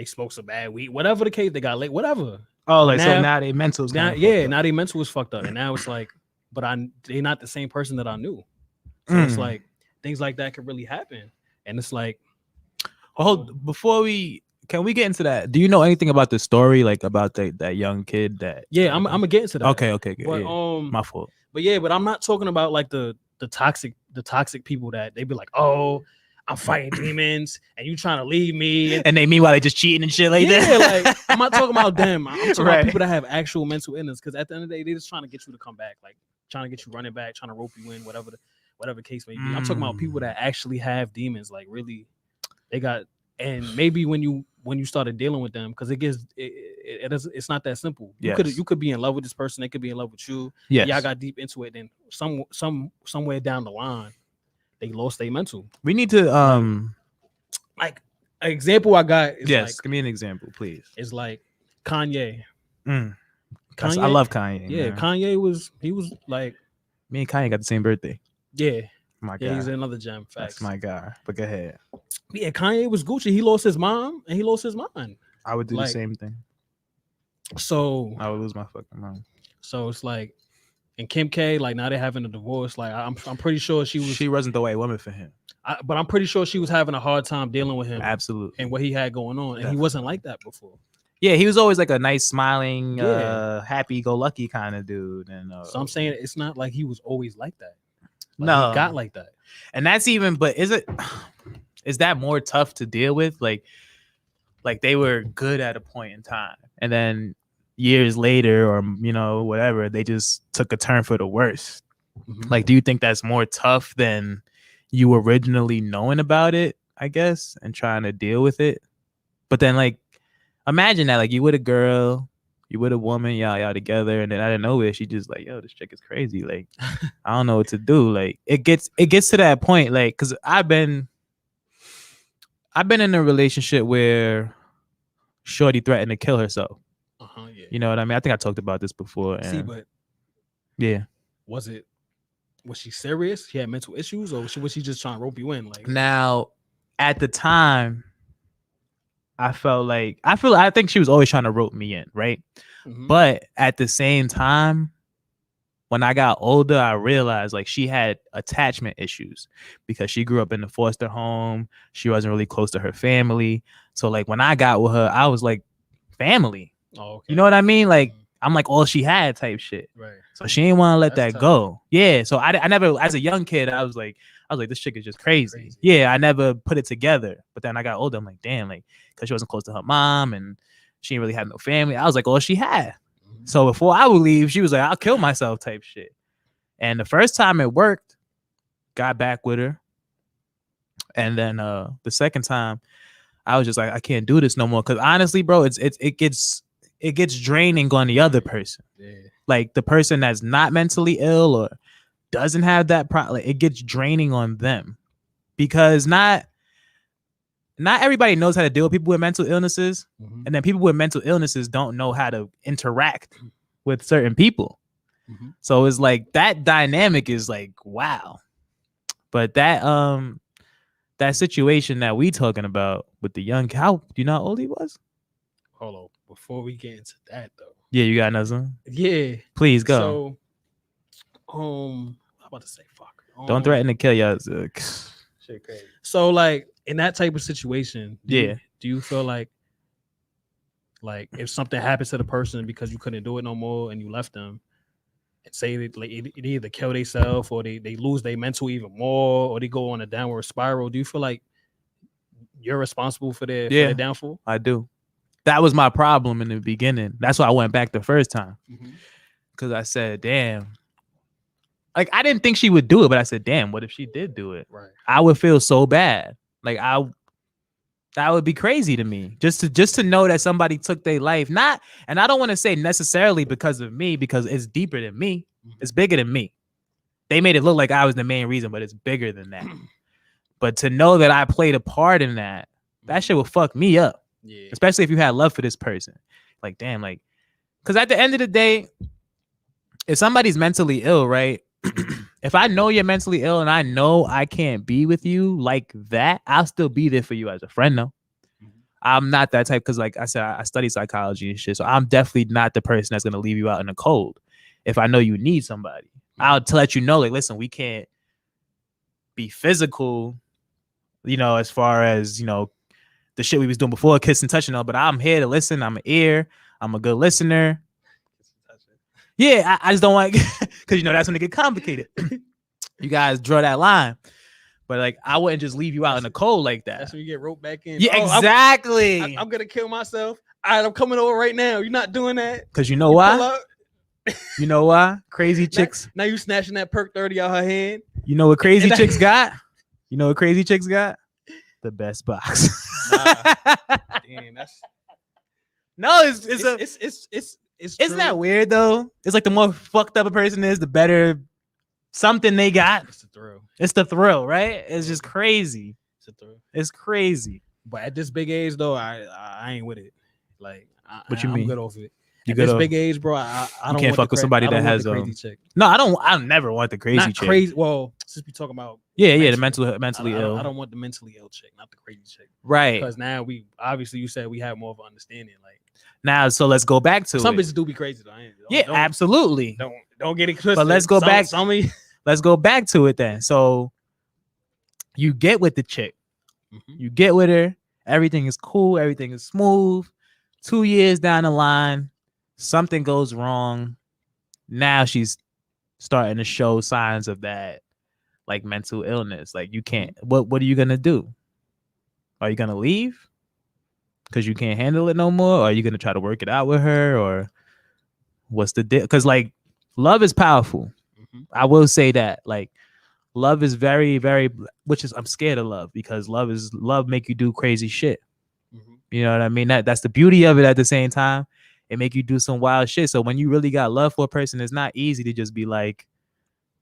smoked some bad weed, whatever the case, they got late, whatever.
Oh, like so now they mental is
now they mental was fucked up, and now it's like, but they're not the same person that I knew. So it's like things like that could really happen, and it's like,
can we get into that? Do you know anything about the story, like about that young kid that?
Yeah, I'm gonna get into that.
Okay, good.
But
my fault.
But I'm not talking about like the toxic people that they be like, oh, I'm fighting demons and you trying to leave me,
and they meanwhile they just cheating and shit like that.
Like I'm not talking about them. I'm talking about people that have actual mental illness, because at the end of the day, they're just trying to get you to come back, like trying to get you running back, trying to rope you in, whatever the case may be. I'm talking about people that actually have demons, like really they got. And maybe when you started dealing with them, because it's not that simple. You could be in love with this person, they could be in love with you.
Yes.
Y'all got deep into it, then somewhere down the line they lost their mental.
We need to
like an example I got is
yes, give me an example, please.
It's like Kanye.
Kanye, I love Kanye.
Yeah, man. Kanye was like,
me and Kanye got the same birthday.
Yeah.
My God.
Yeah, he's another gem. Facts.
That's my guy. But go ahead.
Yeah, Kanye was Gucci. He lost his mom and he lost his mind.
I would do the same thing.
So
I would lose my fucking mind.
So it's like, and Kim K, like now they're having a divorce. Like I'm pretty sure she
wasn't the right woman for him.
But I'm pretty sure she was having a hard time dealing with him.
Absolutely.
And what he had going on. And he wasn't like that before.
Yeah, he was always like a nice, smiling, happy-go-lucky kind of dude. And
so I'm saying it's not like he was always like that.
No,
he got like that.
And that's even. But is that more tough to deal with? Like they were good at a point in time, and then years later, or whatever, they just took a turn for the worse. Mm-hmm. Like, do you think that's more tough than you originally knowing about it? I guess, and trying to deal with it. But then, like, imagine that, like, you with a girl, you with a woman, y'all together, and then out of nowhere, she just like, yo, this chick is crazy. Like, I don't know what to do. Like, it gets to that point, like, because I've been in a relationship where shorty threatened to kill herself.
Yeah.
You know what I mean? I think I talked about this before.
But
yeah,
was she serious? She had mental issues, or was she just trying to rope you in? Like,
now, at the time, I think she was always trying to rope me in, right? Mm-hmm. But at the same time, when I got older, I realized like she had attachment issues because she grew up in a foster home. She wasn't really close to her family. So like when I got with her, I was like family.
Oh, okay.
You know what I mean? Like I'm like all she had type shit.
Right.
So she didn't want to let that go. Yeah. So I never, as a young kid, I was like, this chick is just crazy. Yeah. I never put it together. But then I got older. I'm like, damn, like, because she wasn't close to her mom and she didn't really have no family. I was like, all she had. So before I would leave, she was like, I'll kill myself type shit. And the first time it worked, got back with her. And then the second time, I was just like, I can't do this no more. Because honestly, bro, it gets draining on the other person. Yeah. Like the person that's not mentally ill or doesn't have that problem, like, it gets draining on them. Because not everybody knows how to deal with people with mental illnesses. Mm-hmm. And then people with mental illnesses don't know how to interact with certain people. Mm-hmm. So it's like that dynamic is like, wow. But that situation that we talking about with the young, how do you know how old he was?
Hold on. before we get into that though.
Yeah, you got another one?
Yeah.
Please go.
So, I'm about to say fuck.
Don't threaten to kill y'all.
Shit crazy. So, like in that type of situation, do you feel like if something happens to the person because you couldn't do it no more and you left them, and say that like it either kill themselves or they lose their mental even more or they go on a downward spiral, do you feel like you're responsible for their downfall?
I do. That was my problem in the beginning. That's why I went back the first time. Because I said, damn. Like, I didn't think she would do it, but I said, damn, what if she did do it?
Right.
I would feel so bad. Like, that would be crazy to me. Just to know that somebody took their life. And I don't want to say necessarily because of me, because it's deeper than me. It's bigger than me. They made it look like I was the main reason, but it's bigger than that. But to know that I played a part in that shit will fuck me up. Yeah. Especially if you had love for this person. Like, damn, like, because at the end of the day, if somebody's mentally ill, right? If I know you're mentally ill and I know I can't be with you like that, I'll still be there for you as a friend, though. I'm not that type because, like I said, I study psychology and shit. So I'm definitely not the person that's going to leave you out in the cold. If I know you need somebody, I'll let you know, like, listen, we can't be physical, as far as, the shit we was doing before, kissing, touching, all, but I'm here to listen. I'm an ear. I'm a good listener. Yeah, I just don't want, because that's when it get complicated. You guys draw that line, but like I wouldn't just leave you out in the cold like that.
That's when you get roped back in.
Yeah, exactly.
I'm gonna kill myself. All right, I'm coming over right now. You're not doing that.
Because you know why? You know why? Crazy chicks.
Now you snatching that perk 30 out her hand.
You know what crazy chicks got? You know what crazy chicks got? The best box.
Damn,
no, isn't that weird though? It's like the more fucked up a person is, the better something they got.
It's the thrill.
It's the thrill, right? It's just crazy.
It's a thrill.
It's crazy.
But at this big age though, I ain't with it. Like,
what you mean?
I'm good off it.
You
at this big age, bro. I don't
can't fuck with somebody that has
crazy chick.
No, I don't. I never want the crazy chick.
Crazy. Well, since we talking about
the mentally ill.
I don't want the mentally ill chick, not the crazy chick.
Right.
Because now you said we have more of an understanding. Like
now, so let's go back to
some bitches do be crazy though.
Absolutely.
Don't get it twisted.
But let's go back. Let's go back to it then. So you get with the chick. You get with her. Everything is cool. Everything is smooth. 2 years down the line, something goes wrong. Now she's starting to show signs of that, like mental illness. Like you can't. What are you gonna do? Are you gonna leave because you can't handle it no more? Or are you gonna try to work it out with her? Or what's the deal? Because like love is powerful. I will say that. Like love is very, very. I'm scared of love because love make you do crazy shit. You know what I mean? That's the beauty of it. At the same time, it make you do some wild shit. So when you really got love for a person, it's not easy to just be like,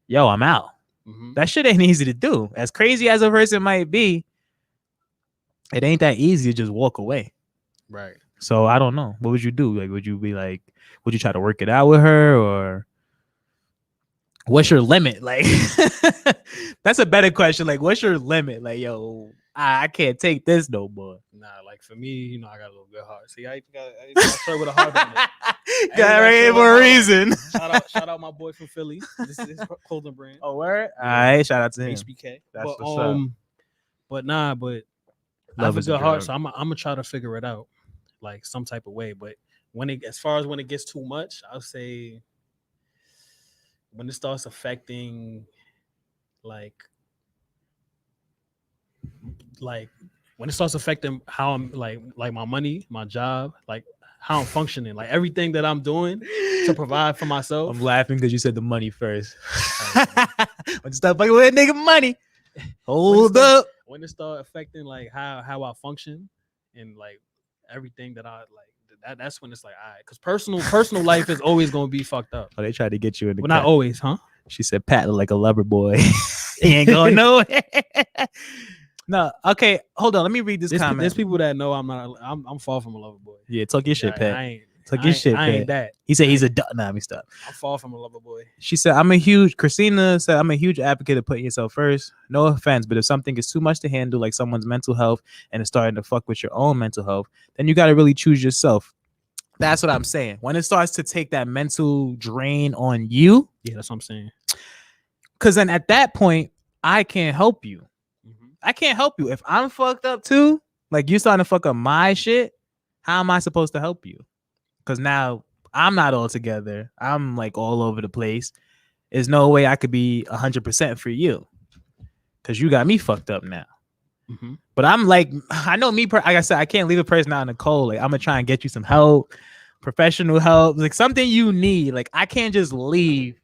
yo, I'm out. That shit ain't easy to do. As crazy as a person might be, it ain't that easy to just walk away.
Right.
So I don't know. What would you do? Like, would you try to work it out with her, or what's your limit? Like, that's a better question. Like, what's your limit? Like, yo, I can't take this no more.
Nah, like for me, I got a little good heart. See, I start with a heart on it.
Got right for a reason.
Shout out my boy from Philly. This is his clothing brand.
Oh, word? All right, shout out to him.
HBK.
That's what's up.
But I have a good heart, so I'm gonna try to figure it out, like some type of way. But as far as when it gets too much, I'll say when it starts affecting, like when it starts affecting how I'm like my money, my job, like how I'm functioning, like everything that I'm doing to provide for myself.
I'm laughing because you said the money first. When you start fucking with nigga money, hold up.
When it start affecting like how I function and like everything that I like, that's when it's like, all right, because personal life is always gonna be fucked up.
Oh, they tried to get you in the.
Well, not always, huh?
She said Pat look like a lover boy. He ain't going nowhere. No, okay, hold on. Let me read this comment.
There's people that know I'm far from a lover boy.
Yeah, talk your shit, Pat.
I ain't that.
He said he's a nah, me stop.
I'm far from a lover boy.
She said, Christina said, I'm a huge advocate of putting yourself first. No offense, but if something is too much to handle, like someone's mental health, and it's starting to fuck with your own mental health, then you got to really choose yourself. That's what I'm saying. When it starts to take that mental drain on you.
Yeah, that's what I'm saying.
Because then at that point, I can't help you.
Mm-hmm.
I can't help you. If I'm fucked up too, like you starting to fuck up my shit, how am I supposed to help you? Because now I'm not all together. I'm like all over the place. There's no way I could be 100% for you. Because you got me fucked up now.
Mm-hmm.
But I'm like, I know me, like I said, I can't leave a person out in the cold. Like I'm going to try and get you some help, professional help, like something you need. Like I can't just leave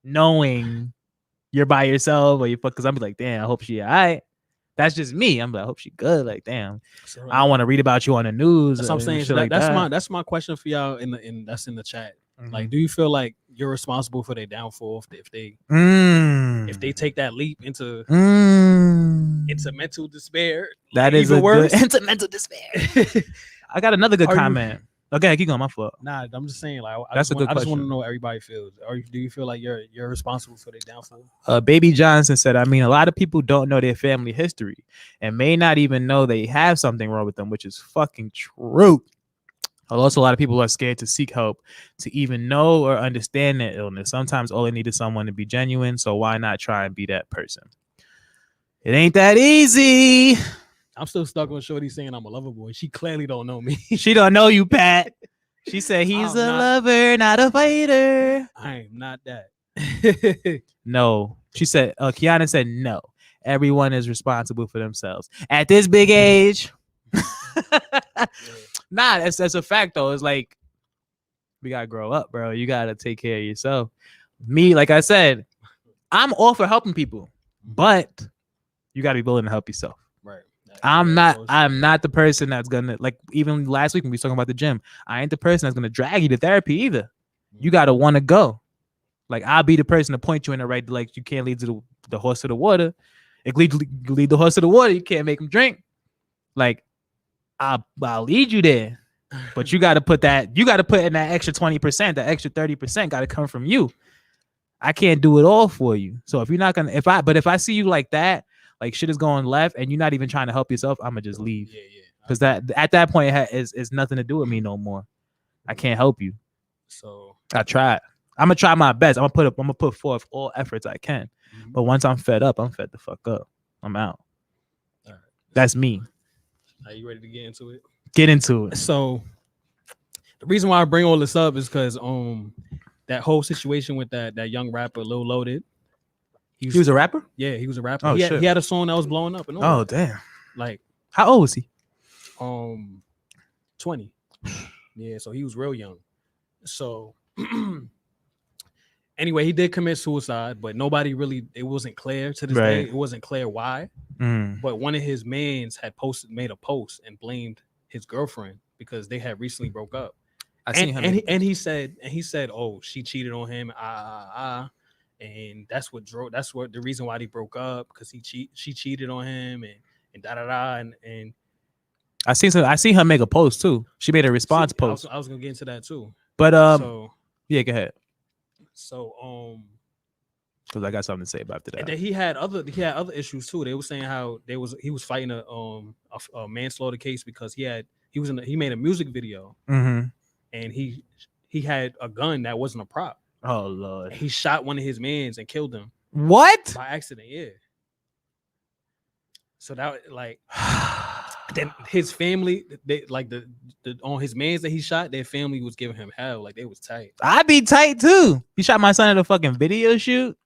knowing you're by yourself or you fuck, because I'm like, damn, I hope she all right. That's just me. I'm like, I hope she good. Like, damn, so, I don't want to read about you on the news.
That's what I'm saying. So that's my question for y'all that's in the chat. Mm-hmm. Like, do you feel like you're responsible for their downfall if they take that leap into mental despair?
That is even worse. Into mental despair. I got another good comment. Okay, keep going. My fault.
Nah, I'm just saying, like, I
just want
to know how everybody feels. Or do you feel like you're responsible for their downfall?
Baby Johnson said, I mean, a lot of people don't know their family history and may not even know they have something wrong with them, which is fucking true. Also, a lot of people are scared to seek help, to even know or understand their illness. Sometimes all they need is someone to be genuine. So why not try and be that person? It ain't that easy.
I'm still stuck on Shorty saying I'm a lover boy. She clearly don't know me.
She don't know you, Pat. She said he's a lover, not a fighter.
I am not that.
No. She said, Kiana said no. Everyone is responsible for themselves. At this big age. Nah, that's a fact though. It's like, we gotta grow up, bro. You gotta take care of yourself. Me, like I said, I'm all for helping people, but you gotta be willing to help yourself.
Right.
I'm not the person that's gonna, like, even last week when we was talking about the gym, I ain't the person that's gonna drag you to therapy either. You gotta want to go. Like, I'll be the person to point you in the right, like, you can't lead to the horse to the water. If lead the horse to the water, you can't make him drink. Like, I'll lead you there, but you gotta put in that extra 20%, that extra 30% gotta come from you. I can't do it all for you. So if you're not gonna, if I see you like that, like shit is going left and you're not even trying to help yourself, I'm gonna just leave. Yeah. Because that at that point is nothing to do with me no more. I can't help you. So I tried. I'm gonna try my best. I'm gonna put forth all efforts I can. Mm-hmm. But once I'm fed up, I'm fed the fuck up. I'm out. All right. That's me.
Are you ready to get into it?
Get into it.
So the reason why I bring all this up is because that whole situation with that young rapper Lil Loaded.
He was a rapper?
Yeah, he was a rapper.
Oh,
he had a song that was blowing up. And
all damn.
Like,
how old was he?
20. Yeah, so he was real young. So anyway, he did commit suicide, but it wasn't clear to this day. It wasn't clear why. But one of his mans had made a post and blamed his girlfriend because they had recently broke up. He said, oh, she cheated on him. And that's the reason why they broke up, because she cheated on him and da da da and
I seen her make a post too. She made a response post.
I was gonna get into that too.
But yeah, go ahead.
So
because I got something to say about that.
And then he had other issues too. They were saying how he was fighting a manslaughter case because he made a music video, and he had a gun that wasn't a prop.
Oh Lord!
He shot one of his mans and killed him.
What?
By accident? Yeah. So that, like, then his family, they like the on his mans that he shot, their family was giving him hell. Like, they was tight.
I'd be tight too. He shot my son at a fucking video shoot.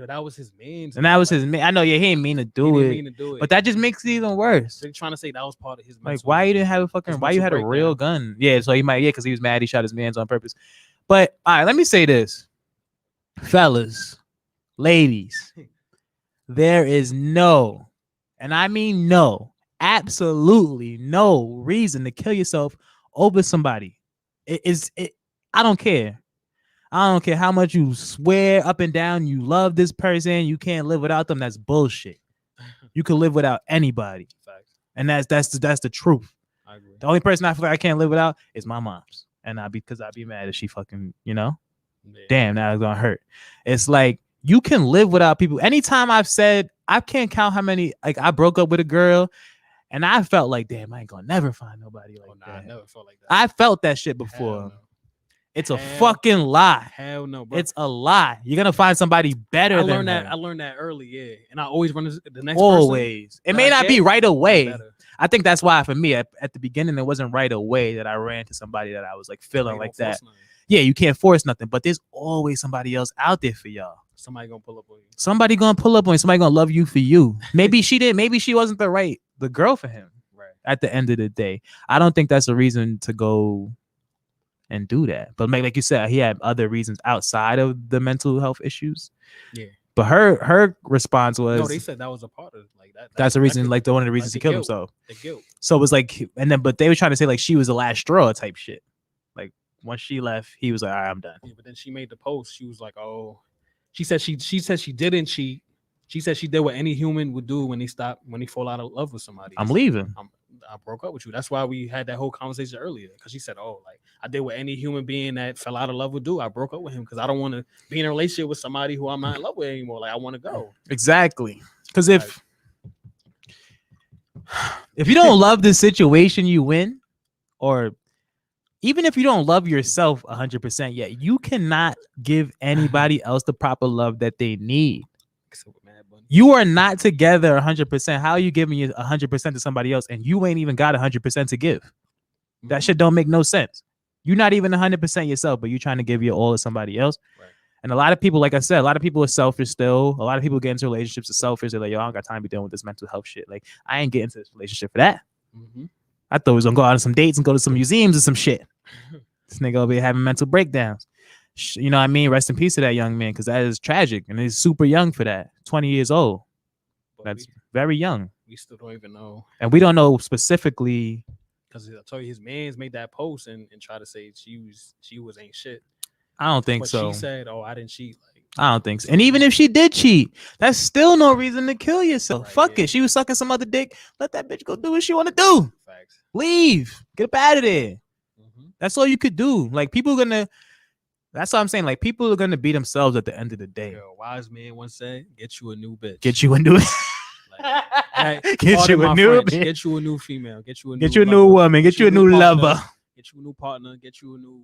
That was his mans.
And that was his man. I know, yeah, he ain't mean to do it. But that just makes it even worse.
They're trying to say that was part of his.
Like, why you didn't have a fucking? Why you had a real gun? Yeah, so he might. Yeah, because he was mad. He shot his mans on purpose. But all right, let me say this, fellas, ladies, there is no, and I mean no, absolutely no reason to kill yourself over somebody. I don't care. I don't care how much you swear up and down you love this person, you can't live without them. That's bullshit. You can live without anybody. Facts. And that's the truth. I agree. The only person I feel like I can't live without is my mom's. And I'd be mad if she fucking, damn, now it's gonna hurt. It's like, you can live without people. Anytime I've said, I can't count how many, like, I broke up with a girl And I felt like, damn, I ain't gonna never find nobody like that.
I never felt like that.
I felt that shit before.
No.
It's a fucking lie.
Hell no, bro.
It's a lie. You're gonna find somebody better.
I learned that early, yeah. And I always run the next
always.
person.
It may not be right away. I think that's why for me at the beginning it wasn't right away that I ran to somebody that I was like feeling like that. Yeah, you can't force nothing, but there's always somebody else out there for y'all.
Somebody gonna pull up on you.
Somebody gonna pull up on you. Somebody gonna love you for you. Maybe she didn't. Maybe she wasn't the girl for him.
Right.
At the end of the day, I don't think that's a reason to go and do that. But like you said, he had other reasons outside of the mental health issues.
Yeah.
But her response was,
no, they said that was a part of like that.
That's the reason, like one of the reasons he killed himself.
The guilt.
So it was like, but they were trying to say like she was the last straw type shit. Like once she left, he was like, all right, I'm done.
Yeah, but then she made the post. She was like, oh, she said she didn't cheat. She said she did what any human would do when they fall out of love with somebody.
I'm leaving.
I broke up with you. That's why we had that whole conversation earlier. Because she said, oh, like I did what any human being that fell out of love would do. I broke up with him because I don't want to be in a relationship with somebody who I'm not in love with anymore. Like I want to go.
Exactly. Because if you don't love the situation you win, or even if you don't love yourself 100% yet, you cannot give anybody else the proper love that they need. You are not together 100%. How are you giving you 100% to somebody else and you ain't even got 100% to give? That shit don't make no sense. You're not even 100% yourself, but you're trying to give your all to somebody else. Right. And a lot of people, like I said, a lot of people are selfish still. A lot of people get into relationships are selfish. They're like, yo, I don't got time to be dealing with this mental health shit. Like, I ain't getting into this relationship for that. Mm-hmm. I thought we was gonna go out on some dates and go to some museums or some shit. This nigga over here having mental breakdowns. You know what I mean? Rest in peace to that young man, because that is tragic. And he's super young for that. 20 years old. But that's very young.
We still don't even know.
And we don't know specifically.
Because I told you his man's made that post and try to say she was ain't shit.
I don't think so.
She said, oh, I didn't cheat. Like,
I don't think so. And even if she did cheat, that's still no reason to kill yourself. Right, fuck it. She was sucking some other dick. Let that bitch go do what she want to do.
Facts.
Leave. Get up out of there. Mm-hmm. That's all you could do. Like people are gonna. That's what I'm saying. Like people are gonna be themselves at the end of the day.
Yo, wise man once said, "Get you a new bitch.
Get you a new." Get you a new bitch.
Get you a new female. Get you a
new woman. Get you a new lover.
Get you a new partner. Get you a new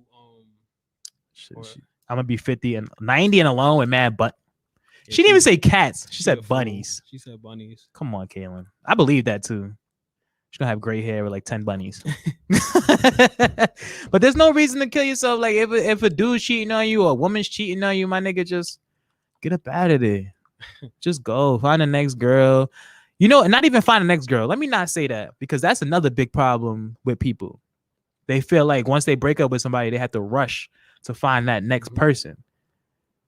I'm gonna be 50 and 90 and alone with mad butt. She didn't even say cats. She said bunnies.
She said bunnies.
Come on, Kaylin. I believe that too. She's gonna have gray hair with like 10 bunnies. But there's no reason to kill yourself. Like if a dude's cheating on you or a woman's cheating on you, my nigga, just get up out of there. Just go find the next girl. You know, and not even find the next girl. Let me not say that, because that's another big problem with people. They feel like once they break up with somebody, they have to rush to find that next person.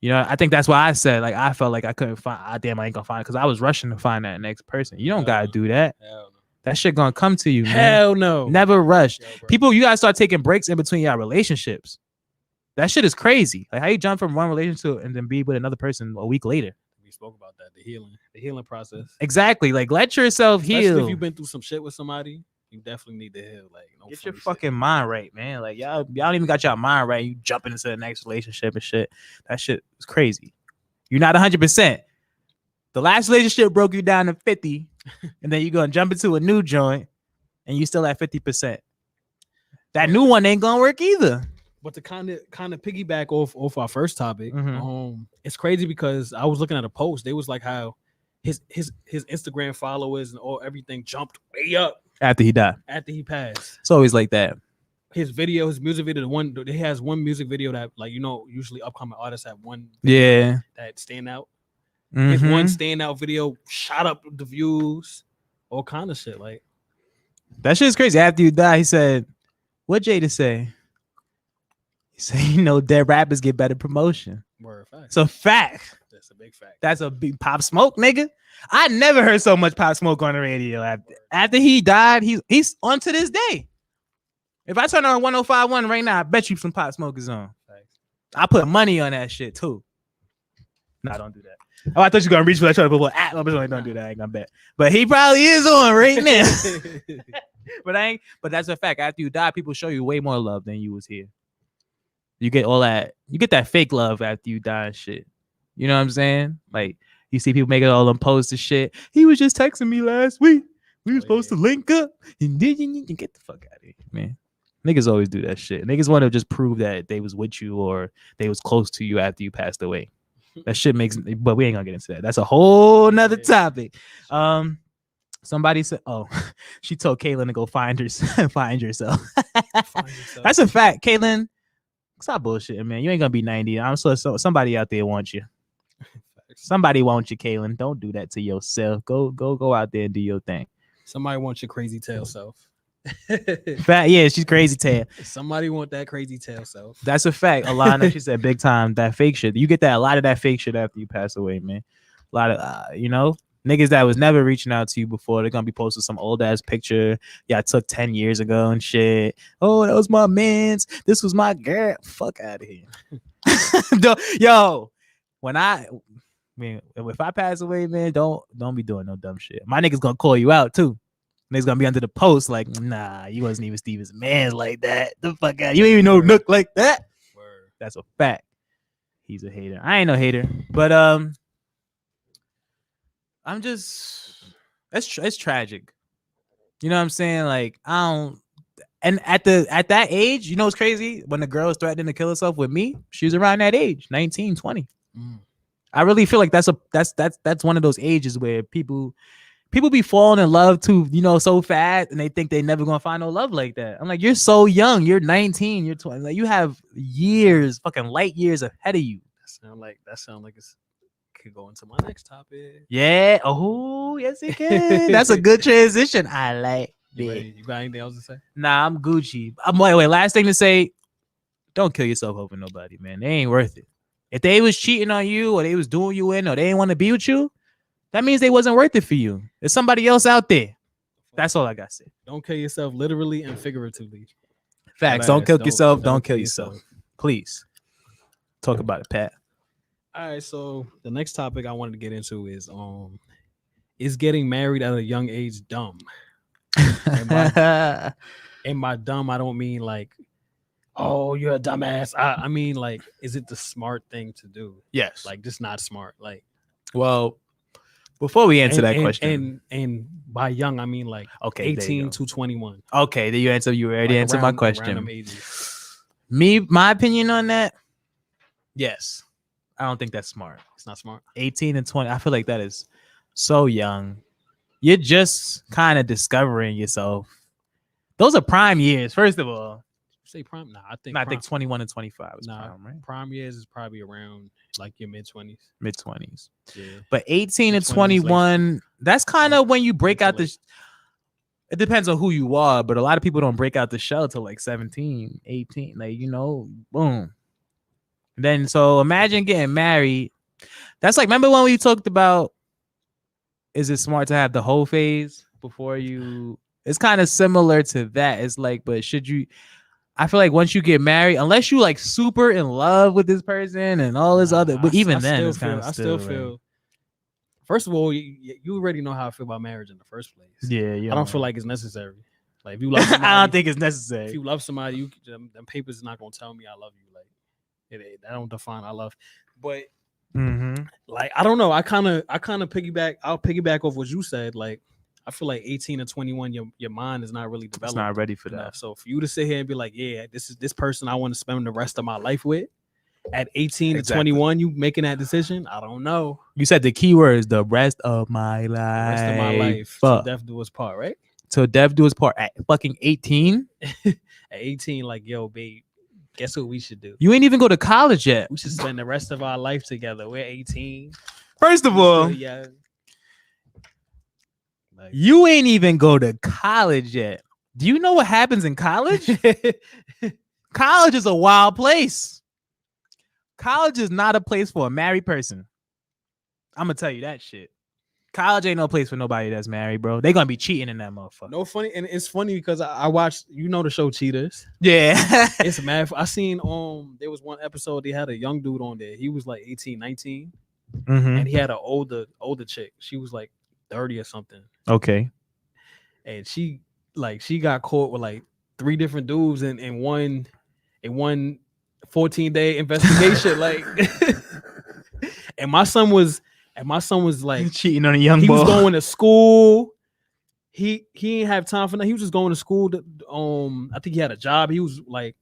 You know, I think that's why I said, like, I felt like I couldn't find, I ain't gonna find it, because I was rushing to find that next person. You don't gotta do that.
Hell no.
That shit gonna come to you, man.
Hell no.
Never rush. People, you gotta start taking breaks in between your relationships. That shit is crazy. Like how you jump from one relationship and then be with another person a week later.
We spoke about that, the healing process.
Exactly. Like let yourself heal.
If you've been through some shit with somebody, you definitely need to heal. Like, no,
get your fucking mind right, man. Like y'all don't even got your mind right. You jumping into the next relationship and shit. That shit is crazy. You're not 100%. The last relationship broke you down to 50, and then you're gonna jump into a new joint, and you still at 50%. That new one ain't gonna work either.
But to kind of piggyback off our first topic, it's crazy because I was looking at a post. They was like how his Instagram followers and everything jumped way up
after he died.
After he passed.
It's always like that.
His music video, he has one music video that, like, you know, usually upcoming artists have one that stand out. His one standout video shot up the views, all kind of shit. Like
that shit is crazy. After you die, he said, "What Jada say?" He said, "You know, dead rappers get better promotion."
Word fact.
It's a fact.
That's a big fact.
That's a big Pop Smoke, nigga. I never heard so much Pop Smoke on the radio. After he died, he's on to this day. If I turn on 105.1 right now, I bet you some Pop Smoke is on. Thanks. I put money on that shit too. No, don't do that. Oh, I thought you were gonna reach for that. Don't do that. I ain't gonna bet. But he probably is on right now. But that's a fact. After you die, people show you way more love than you was here. You get all that. You get that fake love after you die and shit. You know what I'm saying? Like you see people making all them posts and shit. He was just texting me last week. We were supposed to link up. And then you get the fuck out of here, man. Niggas always do that shit. Niggas want to just prove that they was with you or they was close to you after you passed away. That shit makes, but we ain't gonna get into that. That's a whole nother topic. Somebody said, "Oh, she told Caitlin to go find yourself. Find yourself." That's a fact, Caitlin. Stop bullshitting, man. You ain't gonna be 90. I'm so somebody out there wants you. Somebody wants you, Caitlin. Don't do that to yourself. Go out there and do your thing.
Somebody wants your crazy tail self.
Fact, yeah, she's crazy tail.
Somebody want that crazy tail self.
That's a fact. Alana, she said big time. That fake shit. You get that a lot of that fake shit after you pass away, man. A lot of niggas that was never reaching out to you before. They're gonna be posting some old ass picture. Yeah, I took 10 years ago and shit. Oh, that was my man's. This was my girl. Fuck out of here. Yo, if I pass away, man, don't be doing no dumb shit. My niggas gonna call you out too. Niggas gonna be under the post like, nah, you wasn't even Steven's man like that. The fuck out. You ain't even know Nook like that. Word. That's a fact. He's a hater. I ain't no hater, but I'm just it's tragic. You know what I'm saying? Like I don't. And at that age, you know what's crazy? When the girl was threatening to kill herself with me, she was around that age, 19, 20. I really feel like that's one of those ages where people be falling in love too, so fast, and they think they never gonna find no love like that. I'm like, you're so young. You're 19. You're 20. Like you have years, fucking light years ahead of you.
That sound like it's could go into my next topic.
Yeah. Oh, yes, it can. That's a good transition. I like it.
You got anything else to say?
Nah, I'm Gucci. Wait. Last thing to say: don't kill yourself over nobody, man. They ain't worth it. If they was cheating on you, or they was doing you in, or they didn't want to be with you, that means they wasn't worth it for you. There's somebody else out there. That's all I got to say.
Don't kill yourself literally and figuratively.
Facts. Don't kill yourself. Don't kill yourself. Please. Talk about it, Pat.
All right. So the next topic I wanted to get into is getting married at a young age dumb? And by dumb, I don't mean like, oh, you're a dumbass. I mean, like, is it the smart thing to do?
Yes.
Like, just not smart. Like,
well, before we answer that question,
and by young, I mean like 18 to 21.
Okay, then you already answered my question. My opinion on that, yes. I don't think that's smart.
It's not smart.
18 and 20, I feel like that is so young. You're just kind of discovering yourself. Those are prime years, first of all.
Say prime? Nah,
I think 21 and 25 is prime, right?
Prime years is probably around like your mid-20s.
Mid-20s.
Yeah.
But 18 and 21, like, that's kind of when you break out the... It depends on who you are, but a lot of people don't break out the shell till like 17, 18. Like, boom. Then, so imagine getting married. That's like, remember when we talked about, is it smart to have the whole phase before you... It's kind of similar to that. It's like, but should you... I feel like once you get married, unless you like super in love with this person and all this other, but even then, it's kind of
I still feel. First of all, you already know how I feel about marriage in the first place.
Yeah.
I don't feel like it's necessary. Like if you love somebody,
I don't think it's necessary.
If you love somebody, them papers is not gonna tell me I love you. Like that don't define I love. But like I don't know. I kind of piggyback. I'll piggyback off what you said. Like. I feel like 18 and 21, your mind is not really developed.
It's not ready for
enough.
that.
So for you to sit here and be like, yeah, this is this person I want to spend the rest of my life with. At 18 to 21, you making that decision? I don't know.
You said the key word is the rest of my life. The rest of my life.
Till death do us part, right?
Till death do us part. At fucking 18?
At 18, like, yo, babe, guess what we should do?
You ain't even go to college yet.
We should spend the rest of our life together. We're 18.
First of all, you ain't even go to college yet. Do you know what happens in college? College is a wild place. College is not a place for a married person. I'm going to tell you that shit. College ain't no place for nobody that's married, bro. They going to be cheating in that motherfucker.
No funny. And it's funny because I watched, the show Cheaters.
Yeah.
It's mad. I seen, there was one episode, they had a young dude on there. He was like 18, 19. And he had an older chick. She was like 30 or something.
Okay.
And she got caught with like 3 different dudes in one 14-day investigation. Like and my son was like
cheating on a young boy.
He was going to school. he didn't have time for that. He was just going to school. I think he had a job. He was like,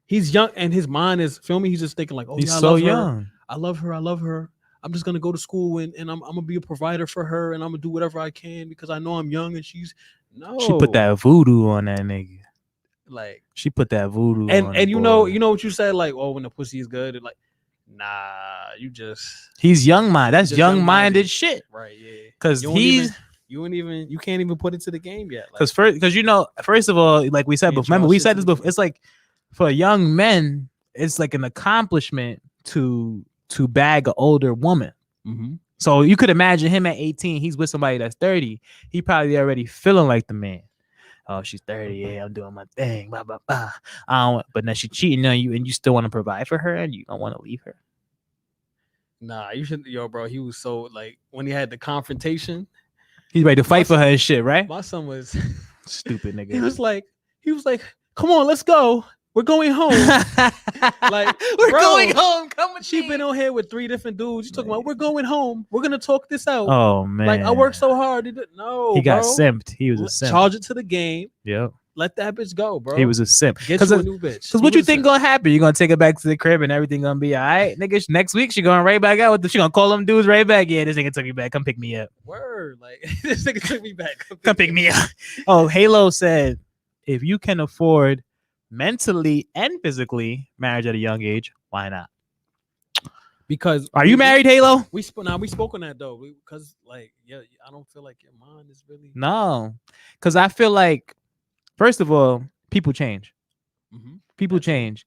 he's young and his mind is filming. He's just thinking like, oh,
He's
yeah,
so young.
I love her. I love her. I'm just gonna go to school and I'm gonna be a provider for her and I'm gonna do whatever I can because I know I'm young and she's
She put that voodoo on that nigga.
Like
she put that voodoo on.
And you know what you said, like, oh, when the pussy is good, and like, nah, he's young minded.
That's young minded shit.
Right, yeah.
Cause
you can't even put it to the game yet.
Like, first of all, like we said before, remember we said this before, it's like for young men, it's like an accomplishment to bag an older woman.
Mm-hmm.
So you could imagine him at 18, he's with somebody that's 30. He probably already feeling like the man. Oh, she's 30. Yeah, I'm doing my thing. Blah, blah, blah. But then she's cheating on you and you still want to provide for her and you don't want to leave her.
Nah, you should, yo, bro. He was so like when he had the confrontation.
He's ready to fight for her and shit, right?
My son was
stupid nigga.
He was like, come on, let's go. We're going home. Like,
we're going home. Come with
she been on here with 3 different dudes. You talking about we're going home. We're gonna talk this out.
Oh man.
Like I worked so hard. He
got simped. He was a simp.
Charge it to the game.
Yep.
Let that bitch go, bro.
He was a simp.
Get you a new bitch.
Because what you think gonna happen? You're gonna take her back to the crib and everything gonna be all right, nigga. Next week she going right back out. She gonna call them dudes right back. Yeah, this nigga took me back. Come pick me up.
Word, like this nigga took me back.
Come pick me up. Oh, Halo said, if you can afford mentally and physically marriage at a young age, why not?
Because
are you married, Halo?
We spoke on that though, because like, yeah, I don't feel like your mind is really
no, because I feel like, first of all, people change.
Mm-hmm.
People change,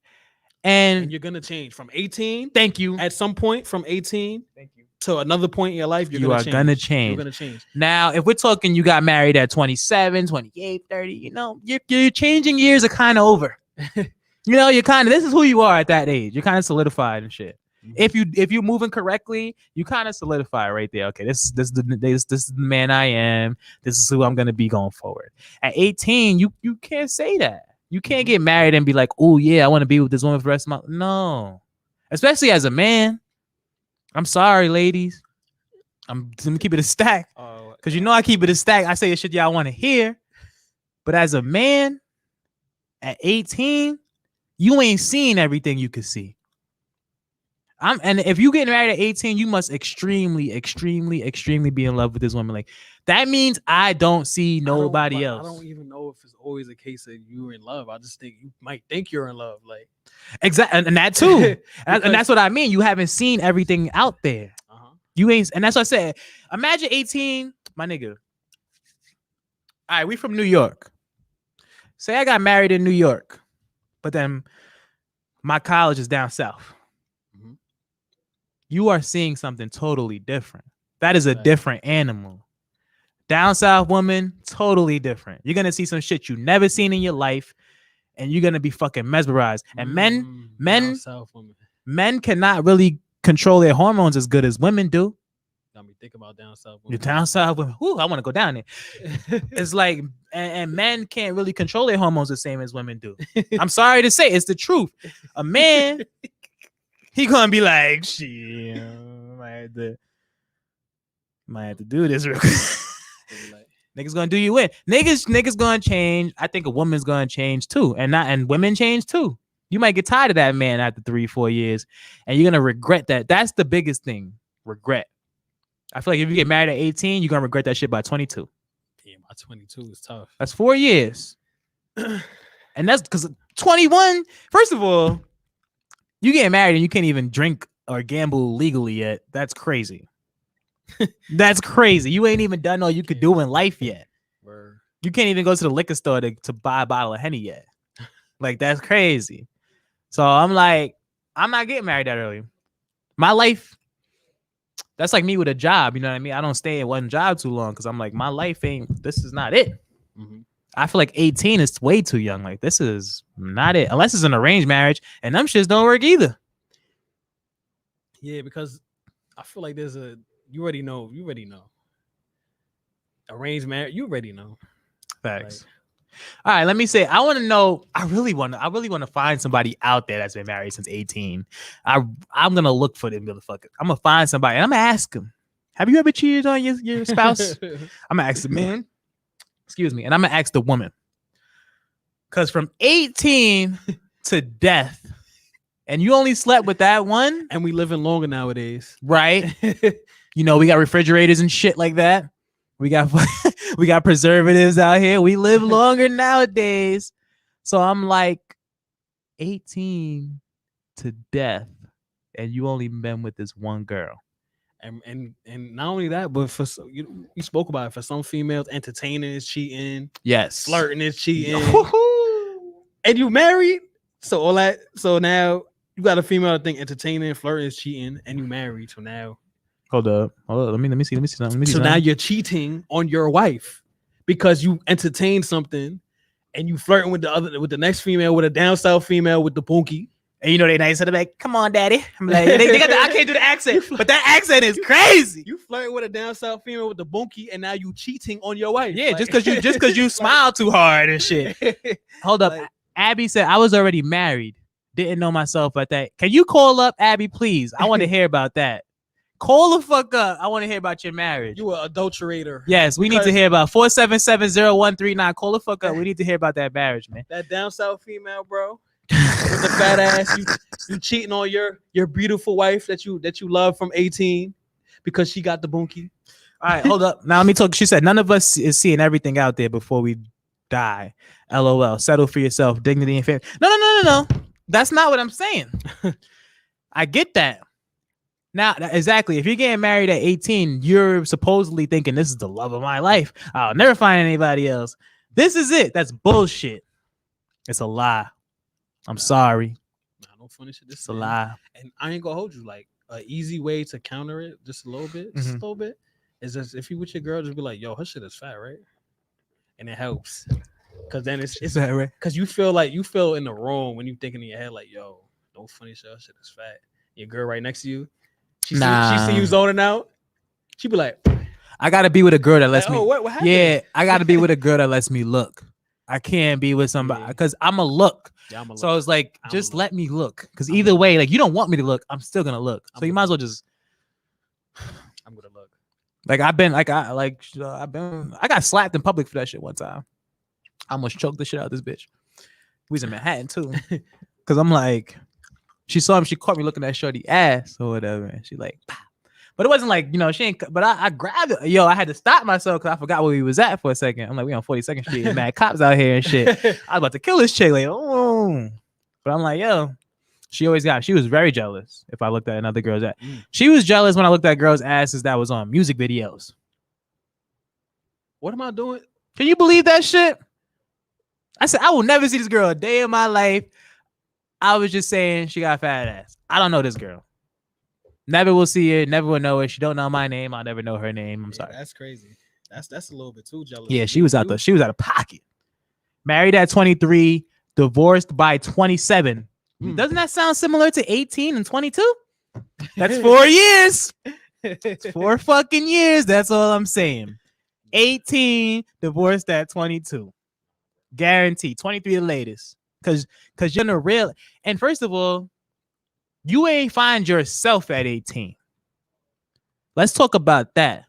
and
you're gonna change from 18.
Thank you.
At some point, from 18.
Thank you.
To another point in your life,
you are gonna change.
You're gonna change.
Now, if we're talking, you got married at 27, 28, 30. You know, your changing years are kind of over. You know, this is who you are at that age. You're kind of solidified and shit. Mm-hmm. If you moving correctly, you kind of solidify right there. Okay, this is the man I am. This is who I'm gonna be going forward. At 18, you can't say that. You can't get married and be like, oh yeah, I want to be with this woman for the rest of my life. No, especially as a man. I'm sorry, ladies. I'm gonna keep it a stack because you know I keep it a stack. I say the shit y'all want to hear, but as a man at 18, you ain't seen everything you could see. And if you get married at 18, you must extremely, extremely, extremely be in love with this woman. Like that means I don't see nobody else.
I don't even know if it's always a case that you're in love. I just think you might think you're in love. Like
exactly, and that too. And that's what I mean. You haven't seen everything out there. You ain't, and that's what I said. Imagine 18, my nigga. All right, we from New York. Say I got married in New York, but then my college is down south. You are seeing something totally different. That is a different animal. Down south woman, totally different. You're gonna see some shit you never seen in your life, and you're gonna be fucking mesmerized. And men cannot really control their hormones as good as women do.
Got me think about down south women.
You're down south women. Ooh, I want to go down there. It's like, and men can't really control their hormones the same as women do. I'm sorry to say, it's the truth. A man. He gonna be like, shit, might have to do this real quick. Niggas gonna do you in. Niggas gonna change. I think a woman's gonna change too. And women change too. You might get tired of that man after 3-4 years, and you're gonna regret that. That's the biggest thing. Regret. I feel like if you get married at 18, you're gonna regret that shit by 22.
Yeah, by 22 is tough.
That's 4 years. And that's because 21, first of all, you get married and you can't even drink or gamble legally yet. That's crazy. That's crazy. You ain't even done all you could do in life yet.
Word.
You can't even go to the liquor store to buy a bottle of Henny yet. Like, that's crazy. So I'm like, I'm not getting married that early. My life, that's like me with a job. You know what I mean? I don't stay at one job too long because I'm like, my life this is not it. Mm-hmm. I feel like 18 is way too young. Like, this is not it. Unless it's an arranged marriage, and them shits don't work either.
Yeah, because I feel like you already know. Arranged marriage, you already know.
Facts. All right, let me say, I want to know. I really want to find somebody out there that's been married since 18. I'm gonna look for them motherfuckers. I'm gonna find somebody, and I'm gonna ask them, have you ever cheated on your spouse? I'm gonna ask them, man. Excuse me. And I'm going to ask the woman. Because from 18 to death, and you only slept with that one.
And we living longer nowadays.
Right. You know, we got refrigerators and shit like that. We got preservatives out here. We live longer nowadays. So I'm like 18 to death. And you only been with this one girl.
And not only that, but for you spoke about it. For some females, entertaining is cheating.
Yes.
Flirting is cheating. And you married. So now you got a female that think entertaining, flirting is cheating, and you married. So now
Hold up. Let me see something.
So now you're cheating on your wife because you entertain something and you flirting with the next female, with a down south female with the punky.
And you know they nice, so they're like, "Come on, daddy." I'm like, I can't do the accent, but that accent is crazy.
You flirting with a down south female with the bunkie, and now you cheating on your wife.
Yeah, like, just because you smile too hard and shit. Hold up, like, Abby said I was already married, didn't know myself at that. Can you call up Abby, please? I want to hear about that. Call the fuck up. I want to hear about your marriage.
You an adulterator.
Yes, we need to hear about 477-0139. Call the fuck up. We need to hear about that marriage, man.
That down south female, bro. With the fat ass, you cheating on your beautiful wife that you love from 18 because she got the bunkie.
All right, hold up. Now let me talk. She said none of us is seeing everything out there before we die. LOL. Settle for yourself, dignity and family. No. That's not what I'm saying. I get that. Now, exactly. If you're getting married at 18, you're supposedly thinking this is the love of my life. I'll never find anybody else. This is it. That's bullshit. It's a lie. I'm sorry.
Nah, don't finish it. This
is a lie.
And I ain't gonna hold you. Like an easy way to counter it, just a little bit, is just if you with your girl, just be like, "Yo, her shit is fat, right?" And it helps, cause then it's
that right?
Cause you feel in the wrong when you thinking in your head like, "Yo, don't finish her shit is fat." Your girl right next to you, she see you zoning out. She be like,
"I gotta be with a girl that lets me."
What happened?
Yeah, I gotta be with a girl that lets me look. I can't be with somebody because I'm a look. Yeah, so it's like, just let me look. Because either way, like you don't want me to look, I'm still gonna look. So you might as well just.
I'm gonna look.
Like I got slapped in public for that shit one time. I almost choked the shit out of this bitch. We was in Manhattan too. Because I'm like, she saw him, she caught me looking at shorty ass or whatever, and she like, bah. But it wasn't like, she ain't, but I grabbed it. Yo, I had to stop myself because I forgot where we was at for a second. I'm like, we on 42nd Street and mad cops out here and shit. I was about to kill this chick. Like, oh. But I'm like, yo, she was very jealous if I looked at another girl's ass. She was jealous when I looked at girls' asses that was on music videos.
What am I doing?
Can you believe that shit? I said, I will never see this girl a day in my life. I was just saying she got a fat ass. I don't know this girl. Never will see her. Never will know her. She don't know my name. I'll never know her name. I'm sorry.
That's crazy. That's a little bit too jealous.
Yeah, she was out of pocket. Married at 23, divorced by 27. Doesn't that sound similar to 18 and 22? That's 4 years. It's 4 fucking years. That's all I'm saying. 18, divorced at 22. Guaranteed. 23 the latest. Because you're in a real. And first of all, you ain't find yourself at 18. Let's talk about that.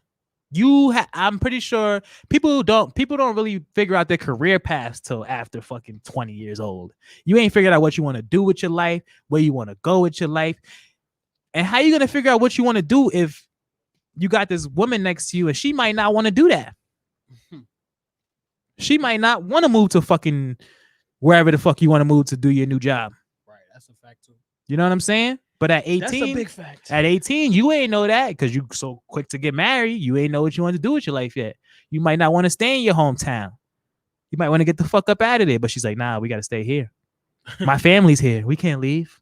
I'm pretty sure people don't really figure out their career paths till after fucking 20 years old. You ain't figured out what you want to do with your life, where you want to go with your life. And how you going to figure out what you want to do if you got this woman next to you and she might not want to do that? She might not want to move to fucking wherever the fuck you want to move to do your new job.
Right, that's a fact too.
You know what I'm saying? But at 18,
that's a big fact.
At 18, you ain't know that because you so quick to get married. You ain't know what you want to do with your life yet. You might not want to stay in your hometown. You might want to get the fuck up out of there. But she's like, nah, we got to stay here. My family's here. We can't leave.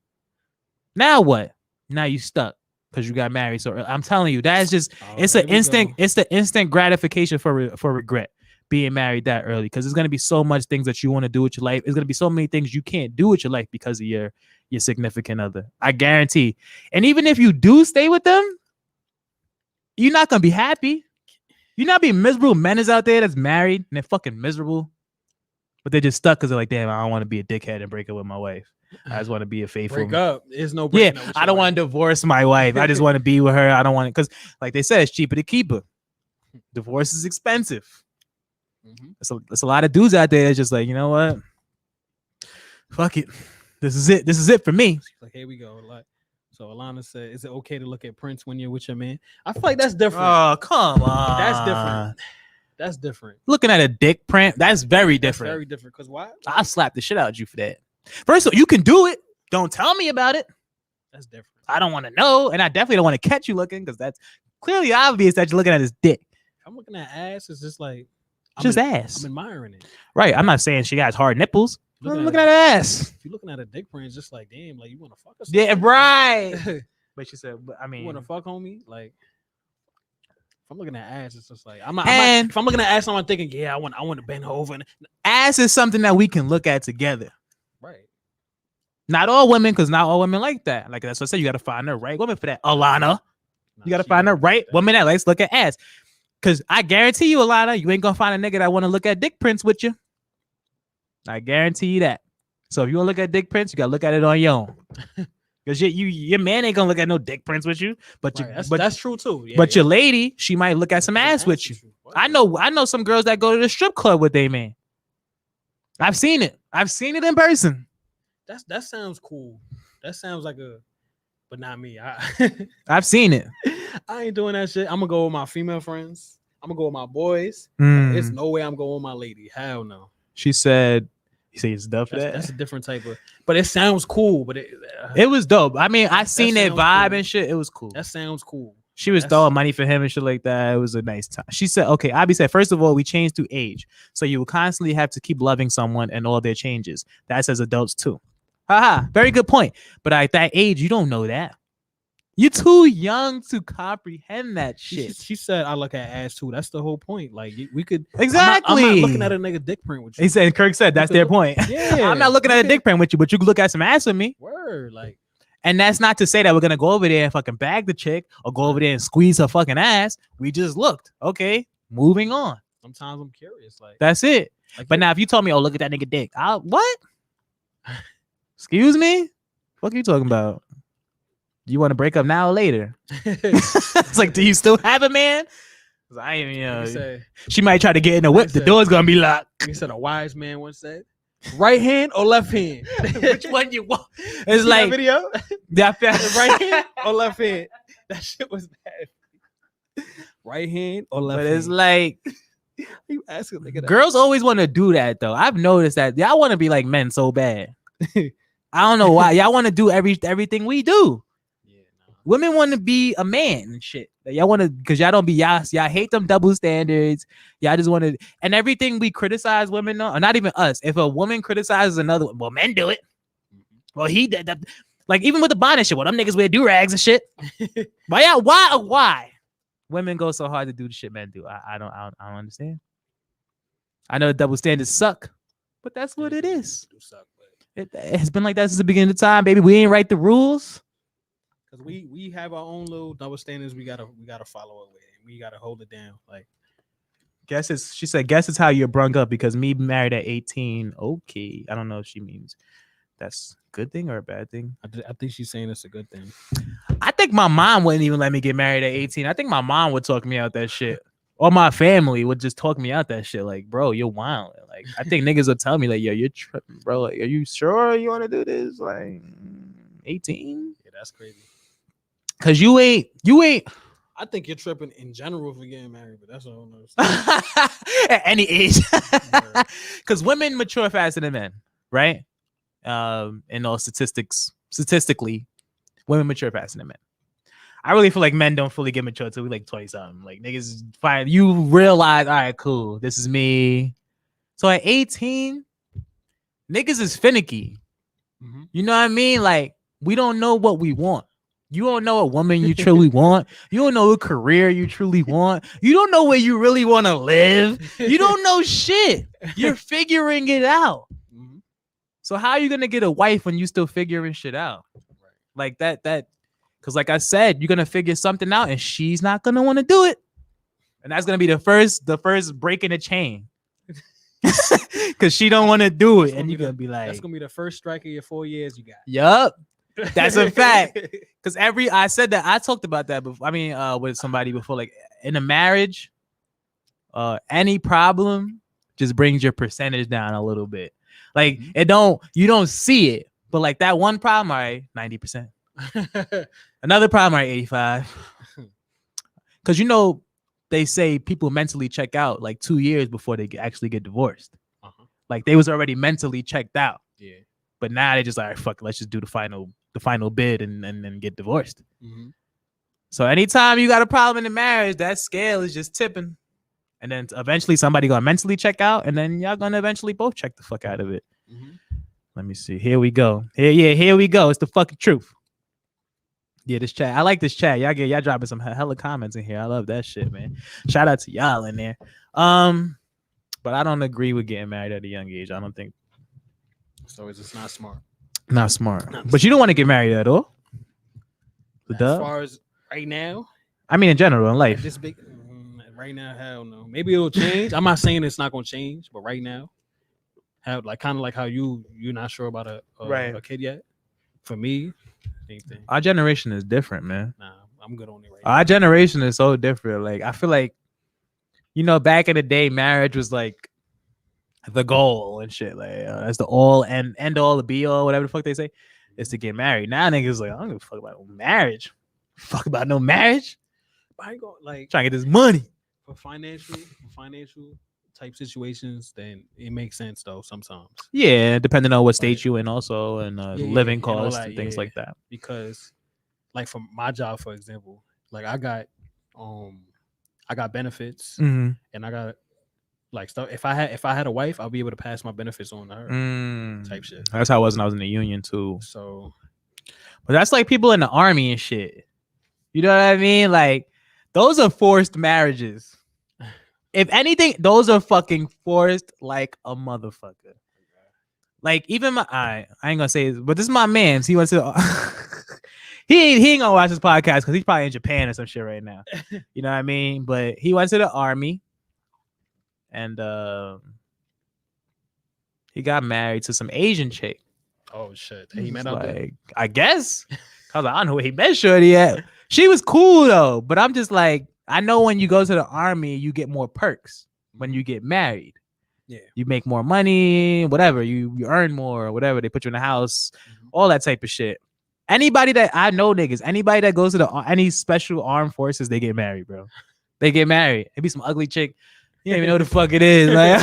Now what? Now you stuck because you got married. So I'm telling you, that's just it's the instant gratification for regret. Being married that early, because there's going to be so much things that you want to do with your life. There's going to be so many things you can't do with your life because of your significant other. I guarantee. And even if you do stay with them, you're not going to be happy. You're not being miserable. Men is out there that's married and they're fucking miserable, but they're just stuck because they're like, damn, I don't want to be a dickhead and break up with my wife. I just want to be a faithful.
Break up. There's no breaking up.
I don't want to divorce my wife. I just want to be with her. I don't want it because, like they said, it's cheaper to keep her. Divorce is expensive. There's a lot of dudes out there that's just like, you know what? Fuck it. This is it. This is it for me.
Like, here we go. Like, so Alana said, is it okay to look at Prince when you're with your man? I feel like that's different.
Oh, come on.
That's different. That's different.
Looking at a dick print, that's very different.
That's very different. Because why?
I'll slap the shit out of you for that. First of all, you can do it. Don't tell me about it.
That's different.
I don't want to know. And I definitely don't want to catch you looking because that's clearly obvious that you're looking at his dick.
If I'm looking at ass, it's just like,
ass.
I'm admiring it.
Right. I'm not saying she has hard nipples. I'm looking at her ass.
If you're looking at a dick print, it's just like, damn, like you want to fuck us?
Yeah, right. But she said, I mean,
you want to fuck homie? Like, if I'm looking at ass, it's just like if I'm looking at ass, I'm thinking, yeah, I want to bend over. And
ass is something that we can look at together.
Right.
Not all women, because not all women like that. Like that's what I said. You got to find the right woman for that. Alana, you got to find the right woman that likes look at ass. Because I guarantee you, Alana, you ain't gonna find a nigga that want to look at dick prints with you. I guarantee you that. So if you want to look at dick prints, you gotta look at it on your own. Because your man ain't gonna look at no dick prints with you. But
that's true too. Yeah,
but your lady, she might look at some ass with you. I know some girls that go to the strip club with their man. I've seen it. I've seen it in person.
That sounds cool. That sounds like but not me.
I've seen it.
I ain't doing that shit. I'm gonna go with my female friends. I'm gonna go with my boys. There's no way I'm going with my lady. Hell no.
She said, "You say it's dope for that."
That's a different type of. But it sounds cool. But
it was dope. I mean, I seen that vibe cool. And shit. It was cool.
That sounds cool.
She was throwing money for him and shit like that. It was a nice time. She said, "Okay." Abby said, "First of all, we changed to age, so you will constantly have to keep loving someone and all their changes. That's as adults too." Haha, very good point. But at that age, you don't know that. You're too young to comprehend that shit.
She said, "I look at ass too." That's the whole point. Like we could
exactly.
I'm not looking at a nigga dick print with you.
He said, Kirk said that's their point.
Yeah,
I'm not looking at a dick print with you, but you can look at some ass with me.
Word, like.
And that's not to say that we're gonna go over there and fucking bag the chick or go over there and squeeze her fucking ass. We just looked. Okay, moving on.
Sometimes I'm curious. Like
that's it. Like, but now if you told me, "Oh, look at that nigga dick," what? Excuse me? What are you talking about? You want to break up now or later? It's like, do you still have a man? I ain't, she might try to get in the whip. The door's gonna be locked.
He said a wise man once said, "Right hand or left hand?"
Which one you want? It's like
video. Right hand or left hand? That shit was bad. Right hand or left hand?
But it's like
you asking
girls always want to do that though. I've noticed that y'all want to be like men so bad. I don't know why. Y'all want to do everything we do. Yeah, no. Women want to be a man and shit. Y'all want to, because y'all don't be y'all hate them double standards. Y'all just want to, and everything we criticize women on, or not even us. If a woman criticizes another, well, men do it. Well, he did that. Like even with the bonnet shit, well, them niggas wear do-rags and shit. But yeah, why? Women go so hard to do the shit men do. I don't understand. I know the double standards suck, but that's what it is. It has been like that since the beginning of time, baby. We ain't write the rules.
Cause we have our own little double standards. We gotta follow it with. We gotta hold it down. Like,
she said, guess it's how you're brung up because me married at 18. Okay, I don't know if she means that's a good thing or a bad thing.
I think she's saying it's a good thing.
I think my mom wouldn't even let me get married at 18. I think my mom would talk me out that shit. Or my family would just talk me out that shit. Like, bro, you're wild. Like, I think niggas will tell me, like, yo, you're tripping, bro. Like, are you sure you want to do this? Like, 18?
Yeah, that's crazy.
Cause you ain't.
I think you're tripping in general for getting married, but that's all
at any age. Cause women mature faster than men, right? In all statistically, women mature faster than men. I really feel like men don't fully get mature till we like 20 something. Like niggas fine. You realize, all right, cool. This is me. So at 18, niggas is finicky. Mm-hmm. You know what I mean? Like we don't know what we want. You don't know what woman you truly want. You don't know what career you truly want. You don't know where you really want to live. You don't know shit. You're figuring it out. Mm-hmm. So how are you gonna get a wife when you still figuring shit out? Right. Like that. Because like I said, you're going to figure something out and she's not going to want to do it. And that's going to be the first break in the chain. Because she don't want to do it. And you're going to be like.
That's going to be the first strike of your 4 years you got.
Yup. That's a fact. Because I said that. I talked about that before. I mean, with somebody before. Like in a marriage, any problem just brings your percentage down a little bit. Like you don't see it, but like that one problem, all right, 90%. Another problem, all right, 85. Because they say people mentally check out like 2 years before they actually get divorced. Like they was already mentally checked out.
Yeah.
But now they just like, fuck it, let's just do the final bid and then get divorced. So anytime you got a problem in the marriage, that scale is just tipping. And then eventually somebody gonna mentally check out, and then y'all gonna eventually both check the fuck out of it. Let me see. Here we go. Here we go. It's the fucking truth. Yeah, this chat. I like this chat. Y'all dropping some hella comments in here. I love that shit, man. Shout out to y'all in there. But I don't agree with getting married at a young age. I don't think.
So it's just not smart.
Not smart. But you don't want to get married at all.
As far as right now.
I mean, in general, in life.
This big. Right now, hell no. Maybe it'll change. I'm not saying it's not gonna change, but right now, kind of like how you're not sure about a kid yet. For me, anything.
Our generation is different, man.
Nah, I'm good on it right
now. Our generation is so different. Like I feel like, back in the day, marriage was like the goal and shit. Like that's the all and end all, the be all, whatever the fuck they say, is to get married. Now niggas like, I don't give a fuck about no marriage. Fuck about no marriage.
I ain't gonna like
trying to get this money.
For financial type situations, then it makes sense though sometimes.
Yeah, depending on what state you in also, and living costs and things like that.
Because like for my job, for example, like I got benefits and I got like stuff. If I had a wife, I'll be able to pass my benefits on to her type shit.
That's how I was when I was in the union too.
So
but that's like people in the army and shit. You know what I mean? Like those are forced marriages. If anything, those are fucking forced like a motherfucker. Like even I ain't gonna say it, but this is my man. He went to he ain't gonna watch this podcast because he's probably in Japan or some shit right now. You know what I mean? But he went to the army and he got married to some Asian chick.
Oh shit. He met up there.
I guess. I was like, I don't know where he met shorty at. She was cool though, but I'm just like, I know when you go to the army, you get more perks when you get married.
Yeah.
You make more money, whatever. You earn more, or whatever. They put you in a house, all that type of shit. Anybody that I know, niggas, anybody that goes to any special armed forces, they get married, bro. They get married. It be some ugly chick. You don't even know what the fuck it is. Like,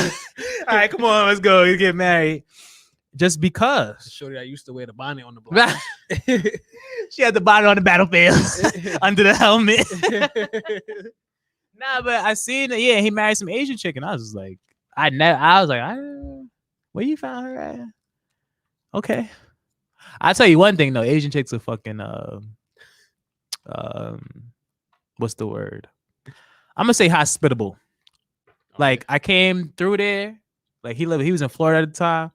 all right, come on, let's go. You get married. Just because.
Shorty, I used to wear the bonnet on the block.
She had the bonnet on the battlefield under the helmet. Nah, but I seen it. Yeah, he married some Asian chick, and I was just like, I was like, where you found her at? Okay. I'll tell you one thing though, Asian chicks are fucking what's the word? I'm gonna say hospitable. Like I came through there, like he was in Florida at the time.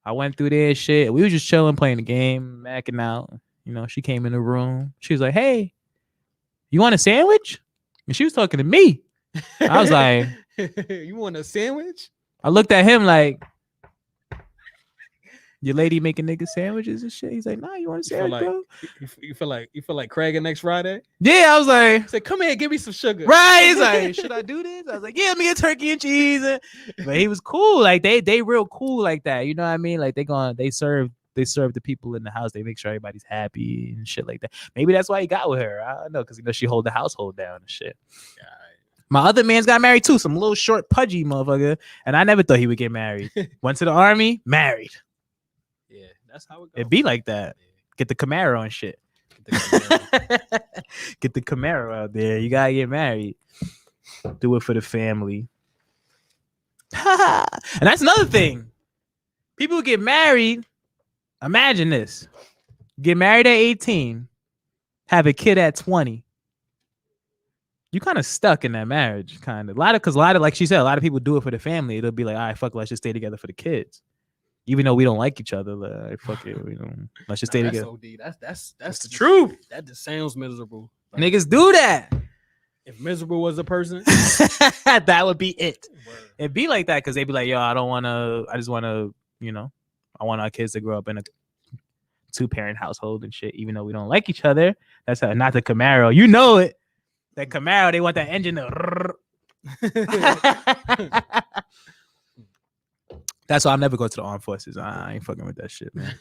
I went through there, shit. We were just chilling, playing the game, macking out. She came in the room. She was like, "Hey, you want a sandwich?" And she was talking to me. I was like,
"You want a sandwich?"
I looked at him like, "Your lady making niggas sandwiches and shit." He's like, "Nah, you want a sandwich, bro?"
You feel like Craig next Friday?
Yeah, I was like,
he said, "Come here, give me some sugar."
Right? He's like, "Should I do this?" I was like, "Yeah, me a turkey and cheese." But he was cool. Like they real cool like that. You know what I mean? Like they serve the people in the house. They make sure everybody's happy and shit like that. Maybe that's why he got with her. I don't know, because she hold the household down and shit. My other man's got married too, some little short pudgy motherfucker, and I never thought he would get married. Went to the army, married.
Yeah, that's how it goes.
It be like that. Yeah. Get the Camaro and shit. Get the Camaro out there. You gotta get married. Do it for the family. And that's another thing. People who get married. Imagine this. Get married at 18. Have a kid at 20. You kind of stuck in that marriage, kind of. A lot of, like she said, a lot of people do it for the family. It'll be like, all right, fuck, let's just stay together for the kids. Even though we don't like each other, like, fuck it, let's just stay together.
That's
the truth.
That just sounds miserable.
Like, niggas do that.
If miserable was a person,
that would be it.
Word.
It'd be like that because they'd be like, yo, I just want to, I want our kids to grow up in a 2-parent household and shit, even though we don't like each other. That's not the Camaro. You know it. That Camaro, they want that engine to That's why I'll never go to the armed forces. I ain't fucking with that shit, man.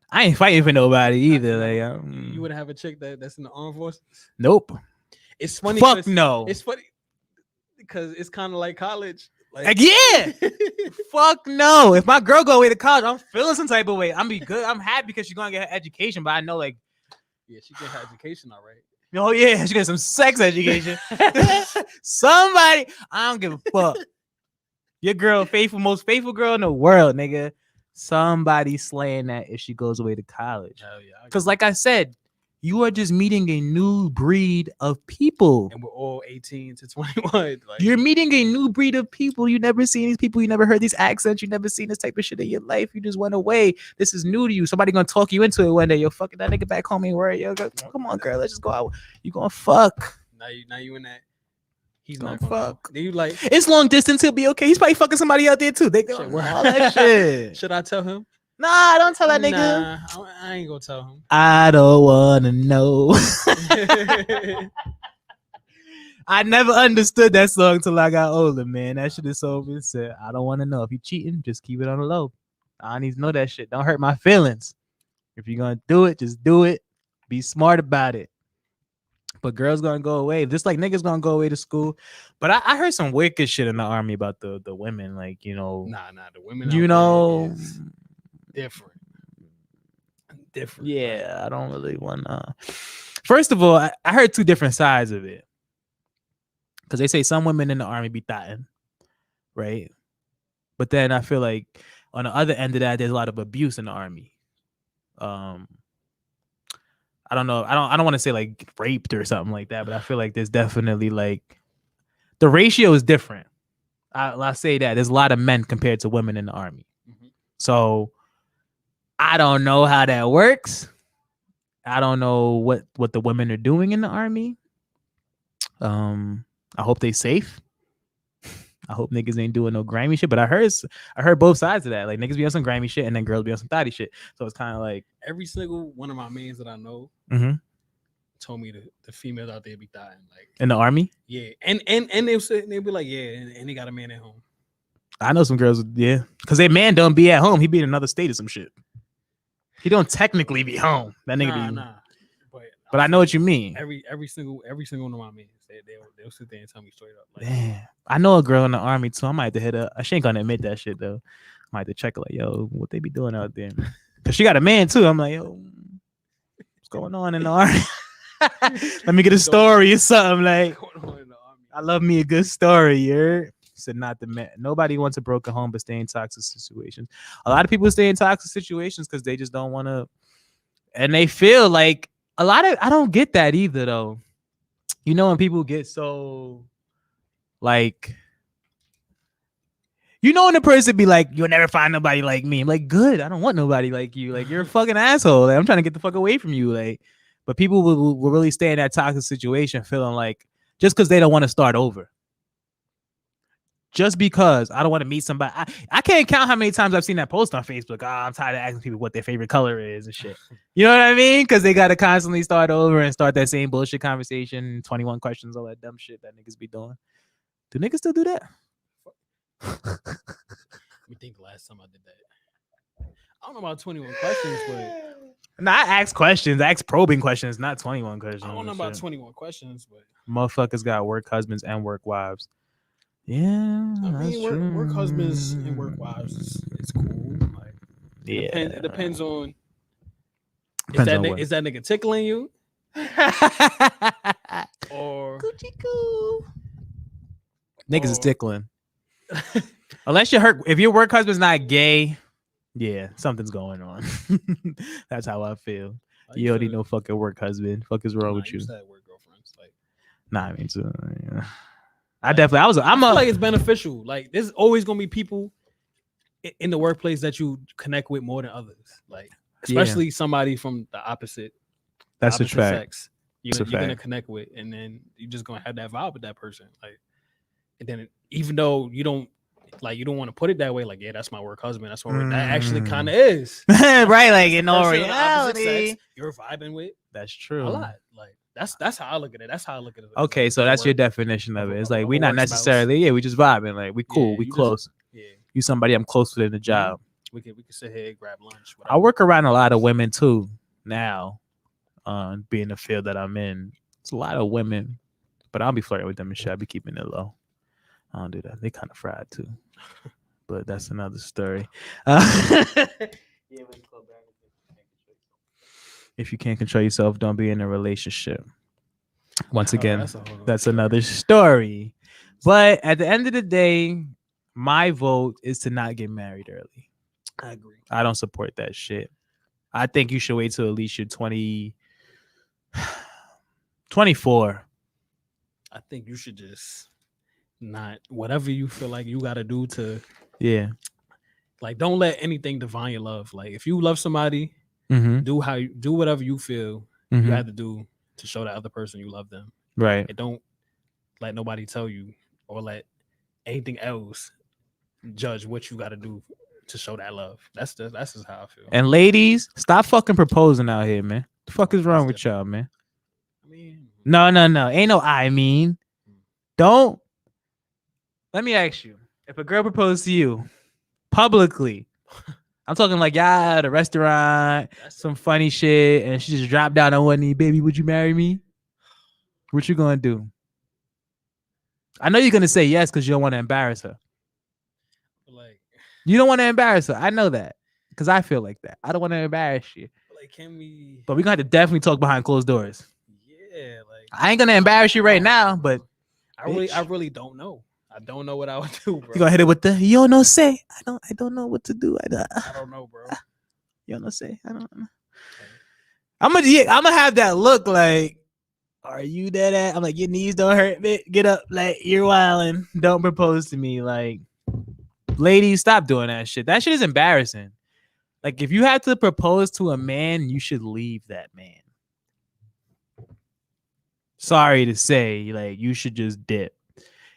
I ain't fighting for nobody either. Like,
you would have a chick that's in the armed forces?
Nope.
It's funny.
Fuck no.
It's funny because it's kind of like college.
Like yeah. Fuck no. If my girl go away to college, I'm feeling some type of way. I'm be good. I'm happy because she's gonna get her education, but I know like,
yeah, she get her education all right.
Oh yeah, she got some sex education. Somebody, I don't give a fuck. Your girl, most faithful girl in the world, nigga. Somebody slaying that if she goes away to college.
Hell yeah.
Because like I said, you are just meeting a new breed of people.
And we're all 18 to 21. Like,
you're meeting a new breed of people. You never seen these people. You never heard these accents. You never seen this type of shit in your life. You just went away. This is new to you. Somebody gonna talk you into it one day. Yo, fucking that nigga back home ain't worried. Yo, come on, girl. Let's just go out. You gonna fuck.
Now you in that. He's
gonna
not gonna
fuck.
Then you like,
it's long distance. He'll be okay. He's probably fucking somebody out there too. They go all that shit.
Should I tell him?
Nah, don't tell that nigga.
Nah, I ain't gonna tell him.
I don't wanna know. I never understood that song till I got older, man. That shit is so said. I don't want to know. If you cheating, just keep it on the low. I don't need to know that shit. Don't hurt my feelings. If you're gonna do it, just do it. Be smart about it. But girls gonna go away. Just like niggas gonna go away to school. But I heard some wicked shit in the army about the women. Like, you know.
Nah, the women.
You know.
Different.
Yeah, I don't really want to. First of all, I heard two different sides of it. Because they say some women in the army be thotting, right? But then I feel like on the other end of that, there's a lot of abuse in the army. I don't know. I don't want to say like raped or something like that, but I feel like there's definitely like the ratio is different. I'll say that there's a lot of men compared to women in the army. Mm-hmm. So I don't know how that works. I don't know what the women are doing in the army. I hope they safe. I hope niggas ain't doing no grimy shit. But I heard both sides of that. Like niggas be on some grimy shit and then girls be on some thotty shit. So it's kind of like
every single one of my mains that I know told me the females out there be dying. Like
in the army.
Yeah, and they'll be like, yeah, and they got a man at home.
I know some girls, yeah, because their man don't be at home. He be in another state or some shit. He don't technically be home. That nigga
Nah.
But I know what you mean.
Every single one of my men, they'll sit there and tell me straight up. Like,
damn, I know a girl in the army too. I might have to hit her. She ain't gonna admit that shit though. I might have to check her like, yo, what they be doing out there? Cause she got a man too. I'm like, yo, what's going on in the army? Let me get a story or something. Like, I love me a good story. You said not the man. Nobody wants a broken home, but stay in toxic situations. A lot of people stay in toxic situations because they just don't want to, and they feel like. I don't get that either though. You know when people get so like, you know when a person be like, you'll never find nobody like me. I'm like, good. I don't want nobody like you. Like you're a fucking asshole. Like, I'm trying to get the fuck away from you. Like, but people will really stay in that toxic situation feeling like just because they don't want to start over. Just because I don't want to meet somebody. I can't count how many times I've seen that post on Facebook. Oh, I'm tired of asking people what their favorite color is and shit. You know what I mean? Because they got to constantly start over and start that same bullshit conversation, 21 questions, all that dumb shit that niggas be doing. Do niggas still do that?
Let me think the last time I did that. I don't know about 21 questions, but...
No, I ask questions. I ask probing questions, not 21 questions.
I don't know about 21 questions, but...
Motherfuckers got work husbands and work wives. Yeah,
I mean, work husbands and work wives is cool. Like,
yeah,
it depends on is that nigga tickling you or
Gucci cool. Niggas is tickling. Unless if your work husband's not gay, yeah, something's going on. That's how I feel. You already know fucking work husband. Fuck is wrong with you?
Work girlfriends, like,
nah, I mean, so, yeah. I
feel like it's beneficial. Like there's always gonna be people in the workplace that you connect with more than others. Like especially somebody from the opposite.
That's a fact.
Sex. You're gonna connect with, and then you're just gonna have that vibe with that person. Like, and then even though you don't want to put it that way, like, yeah, that's my work husband. That's what that actually kind of is.
Right? Like in all reality,
sex, you're vibing with.
That's true.
A lot. Like. That's how I look at it. That's how I look at it.
Okay, so that's your definition of it. It's like we're not necessarily, we just vibing. Like we cool, we close. You somebody I'm close with in the job.
We could sit here and grab lunch.
I work around a lot of women too now. Being the field that I'm in, it's a lot of women, but I'll be flirting with them and shit. I'll be keeping it low. I don't do that. They kind of fried too, but that's another story. If you can't control yourself, don't be in a relationship. Once again, that's another story. But at the end of the day, my vote is to not get married early.
I agree.
I don't support that shit. I think you should wait till at least you're 24.
I think you should just not, whatever you feel like you got to do to, like, don't let anything define your love. Like, if you love somebody, do whatever you feel you have to do to show that other person you love them.
Right.
And don't let nobody tell you or let anything else judge what you got to do to show that love. That's just how I feel.
And ladies, stop fucking proposing out here, man. The fuck is wrong with y'all, man?
I mean,
no. Ain't no I mean. Don't. Let me ask you. If a girl proposed to you publicly, I'm talking like y'all at a restaurant, some funny shit, and she just dropped down on one knee, baby, would you marry me? What you gonna do? I know you're gonna say yes because you don't want to embarrass her.
Like,
you don't want to embarrass her. I know that because I feel like that. I don't want to embarrass you.
Like, can we?
But we're gonna have to definitely talk behind closed doors.
Yeah, like
I ain't gonna embarrass you right now, but
I really don't know. I don't know what I would do, bro.
You gonna hit it with the you don't know say. I don't know what to do.
I don't know, bro.
You don't know say. I don't know. I'm gonna have that look like, are you dead at? I'm like, your knees don't hurt, bitch. Get up, like you're wilding. Don't propose to me, like, ladies, stop doing that shit. That shit is embarrassing. Like, if you have to propose to a man, you should leave that man. Sorry to say, like, you should just dip.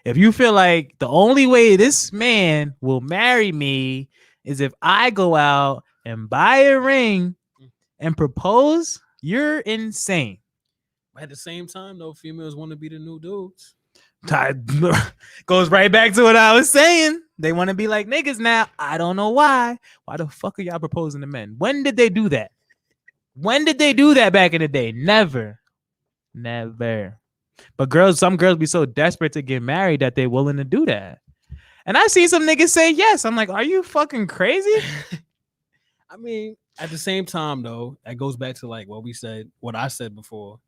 If you feel like the only way this man will marry me is if I go out and buy a ring and propose, you're insane.
At the same time, though, females want to be the new dudes.
Goes right back to what I was saying. They want to be like niggas now. I don't know why. Why the fuck are y'all proposing to men? When did they do that? When did they do that back in the day? Never. But some girls be so desperate to get married that they're willing to do that. And I see some niggas say yes. I'm like, are you fucking crazy?
I mean, at the same time, though, that goes back to like what I said before.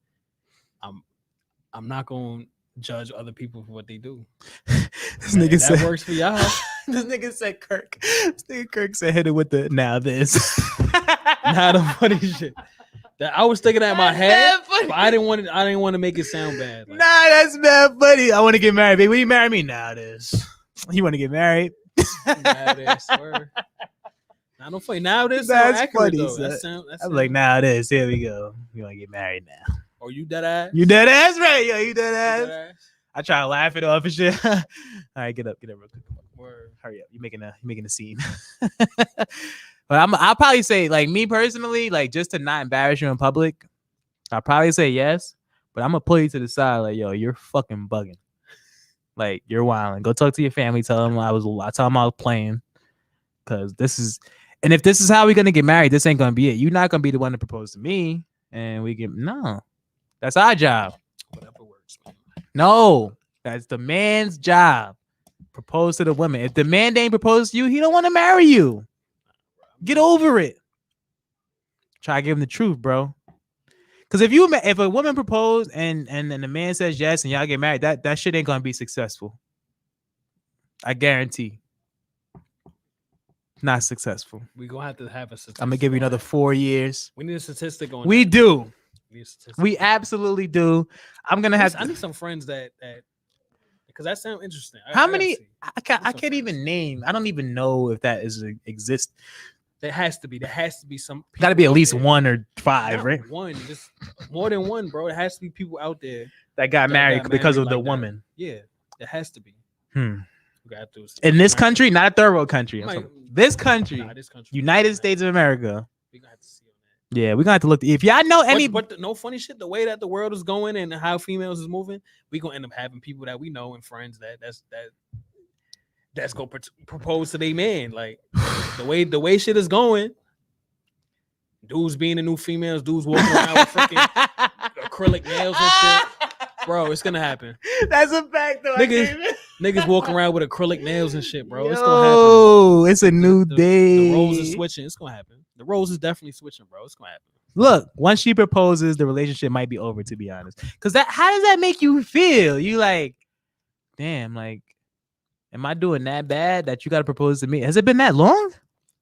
I'm not gonna judge other people for what they do.
This nigga said
that works for y'all.
This nigga said Kirk. This nigga Kirk said hit it with the now this.
Now the funny shit. That I was thinking that in my head, but I didn't want to make it sound bad. Like,
nah, that's bad funny. I want to get married, baby. Will you marry me? Now this. You want to get married?
Now this. Now don't funny. Now this.
That's funny.
I'm
like now this. Here we go. You want to get married now?
Oh, you dead ass?
You dead ass, right? Yo, you dead ass. I try to laugh it off and shit. All right, get up real quick. Word. Hurry up. You're making a scene. But I'll probably say, like, me personally, like, just to not embarrass you in public, I'll probably say yes, but I'm gonna pull you to the side, like, yo, you're fucking bugging. Like, you're wilding. Go talk to your family. Tell them I was playing, because and if this is how we're gonna get married, this ain't gonna be it. You're not gonna be the one to propose to me, and no, that's our job.
Whatever works, man.
No, that's the man's job. Propose to the women. If the man ain't proposed to you, he don't want to marry you. Get over it. Try to give him the truth, bro. Because if a woman proposed and the man says yes and y'all get married, that shit ain't gonna be successful. I guarantee. Not successful.
We gonna have to have a statistic.
I'm gonna give you another 4 years.
We need a statistic on.
We
that.
do. We absolutely do. I'm gonna have.
I need some friends that because that sounds interesting.
How many? I can't even name. I don't even know if that exists.
There has to be some.
Got to be at least 1 or 5,
not
right?
One, just more than one, bro. There has to be people out there
that got married because of the woman.
Yeah, there has to be.
In this country, not a third world country. This country, United States of America.
We gonna have to see on that.
Yeah, we're gonna have to look. If y'all know any,
but no funny shit. The way that the world is going and how females is moving, we gonna end up having people that we know and friends that that's gonna propose to their man. Like the way shit is going, dudes being the new females, dudes walking around with freaking acrylic nails and shit. Bro, it's gonna happen.
That's a fact, though.
Niggas walking around with acrylic nails and shit, bro. It's gonna
happen. It's a new day.
The roles is switching. It's gonna happen. The roles is definitely switching, bro. It's gonna happen.
Look, once she proposes, the relationship might be over, to be honest. Because how does that make you feel? You like, damn, like, am I doing that bad that you gotta propose to me? Has it been that long?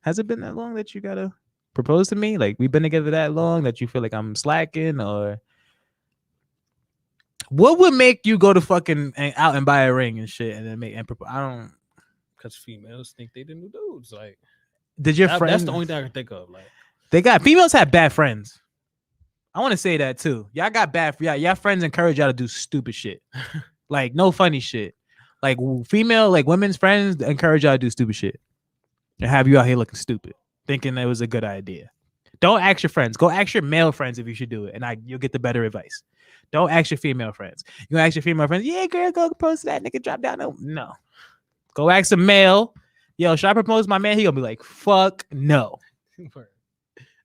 Has it been that long that you gotta propose to me? Like, we've been together that long that you feel like I'm slacking, or what would make you go to fucking out and buy a ring and shit and then propose? I don't.
Because females think they the new dudes. Like,
did your friend?
That's the only thing I can think of. Like,
females have bad friends. I want to say that too. Y'all got bad. Y'all friends encourage y'all to do stupid shit. Like, no funny shit. Like, women's friends encourage y'all to do stupid shit and have you out here looking stupid, thinking it was a good idea. Don't ask your friends. Go ask your male friends if you should do it, and you'll get the better advice. Don't ask your female friends. You ask your female friends, yeah, girl, go propose to that nigga, drop down. No. Go ask a male. Yo, should I propose to my man? He gonna be like, fuck no.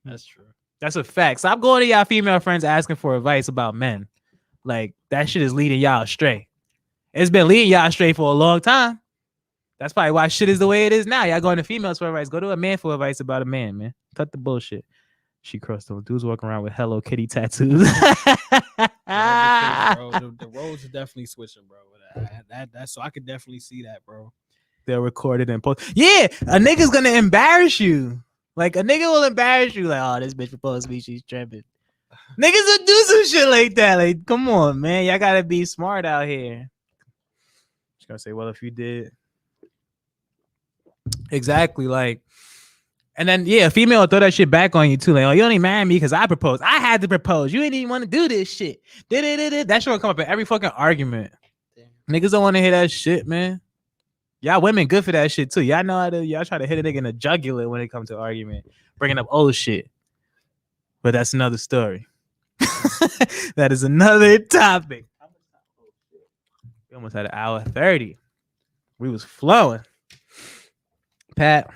That's true.
That's a fact. Stop going to y'all female friends asking for advice about men. Like, that shit is leading y'all astray. It's been leading y'all astray for a long time. That's probably why shit is the way it is now. Y'all going to females for advice. Go to a man for advice about a man, man. Cut the bullshit. She crossed them dudes walking around with Hello Kitty tattoos.
The roles are definitely switching, bro. That's so I could definitely see that, bro.
They'll record it and post. Yeah, a nigga's gonna embarrass you. Like, a nigga will embarrass you. Like, oh, this bitch proposed to me. She's tripping. Niggas will do some shit like that. Like, come on, man. Y'all gotta be smart out here. Just gonna say, well, if you did. Exactly, like. And then, yeah, a female will throw that shit back on you, too. Like, oh, you only marry me because I proposed. I had to propose. You didn't even want to do this shit. That shit will come up in every fucking argument. Damn. Niggas don't want to hear that shit, man. Y'all women good for that shit, too. Y'all know how to, y'all try to hit a nigga in the jugular when it comes to argument. Bringing up old shit. But that's another story. That is another topic. We almost had an hour 30. We was flowing. Pat,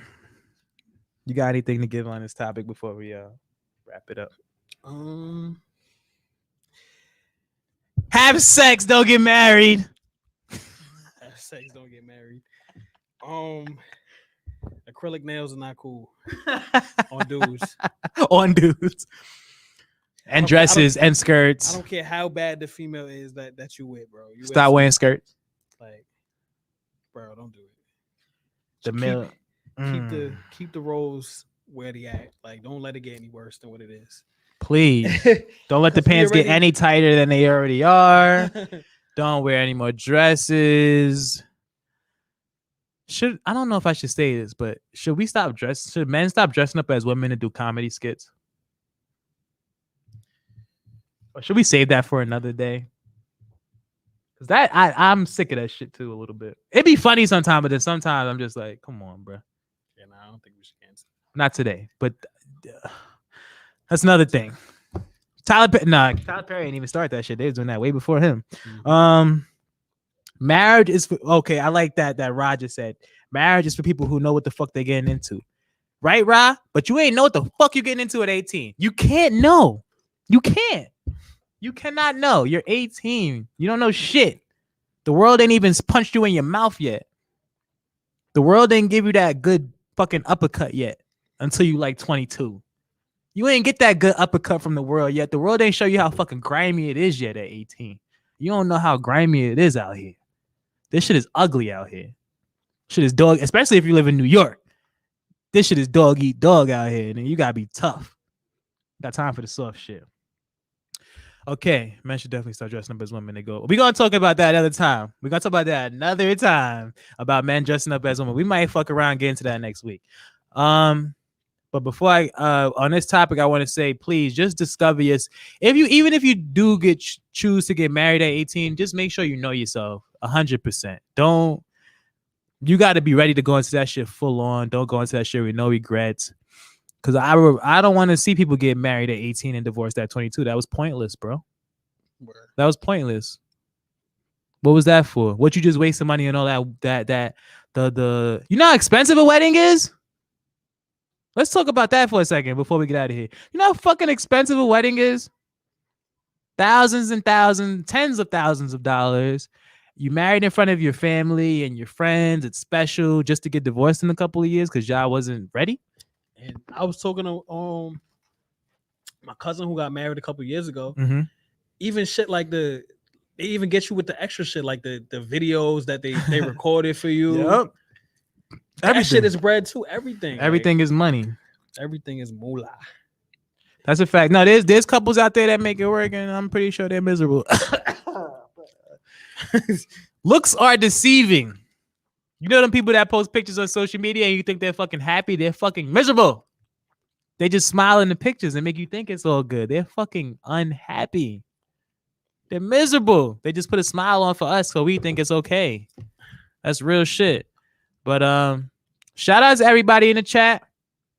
you got anything to give on this topic before we wrap it up? Have sex, don't get married.
Have sex, don't get married. Acrylic nails are not cool on dudes.
On dudes. And dresses and skirts.
I don't care how bad the female is that you with, bro.
Stop wearing skirts.
Like, bro, don't do it.
The male.
Keep the roles where they at. Like, don't let it get any worse than what it is.
Please. Don't let the pants get any tighter than they already are. Don't wear any more dresses. I don't know if I should say this, but should men stop dressing up as women and do comedy skits? Or should we save that for another day? Because I'm sick of that shit too a little bit. It'd be funny sometimes, but then sometimes I'm just like, come on, bro.
Yeah, no, I don't think we should cancel.
Not today, but that's another thing. Tyler Perry didn't even start that shit. They was doing that way before him. Mm-hmm. Marriage is for, okay. I like that Roger said. Marriage is for people who know what the fuck they're getting into, right, Ra? But you ain't know what the fuck you're getting into at 18. You can't know. You can't. You cannot know. You're 18. You don't know shit. The world ain't even punched you in your mouth yet. The world didn't give you that good fucking uppercut yet until you like 22. You ain't get that good uppercut from the world yet. The world ain't show you how fucking grimy it is yet at 18. You don't know how grimy it is out here. This shit is ugly out here. Shit is dog, especially if you live in New York. This shit is dog eat dog out here, and you gotta be tough. Got time for the soft shit. Okay, men should definitely start dressing up as women. We're gonna talk about that another time. We're gonna talk about that another time about men dressing up as women. We might fuck around, get into that next week. But before I on this topic, I want to say, please just discover even if you do choose to get married at 18, just make sure you know yourself 100%. You got to be ready to go into that shit full on. Don't go into that shit with no regrets. Because I don't want to see people get married at 18 and divorced at 22. That was pointless, bro. That was pointless. What was that for? What, you just wasting money on all that You know how expensive a wedding is? Let's talk about that for a second before we get out of here. You know how fucking expensive a wedding is? Thousands and thousands, tens of thousands of dollars. You married in front of your family and your friends. It's special just to get divorced in a couple of years because y'all wasn't ready.
And I was talking to my cousin who got married a couple of years ago.
Mm-hmm.
Even shit like they even get you with the extra shit, like the videos that they recorded for you.
Yep.
That shit is bread too. Everything
is money.
Everything is moolah.
That's a fact. No, there's couples out there that make it work, and I'm pretty sure they're miserable. Looks are deceiving. You know them people that post pictures on social media and you think they're fucking happy? They're fucking miserable. They just smile in the pictures and make you think it's all good. They're fucking unhappy. They're miserable. They just put a smile on for us so we think it's okay. That's real shit. But shout out to everybody in the chat.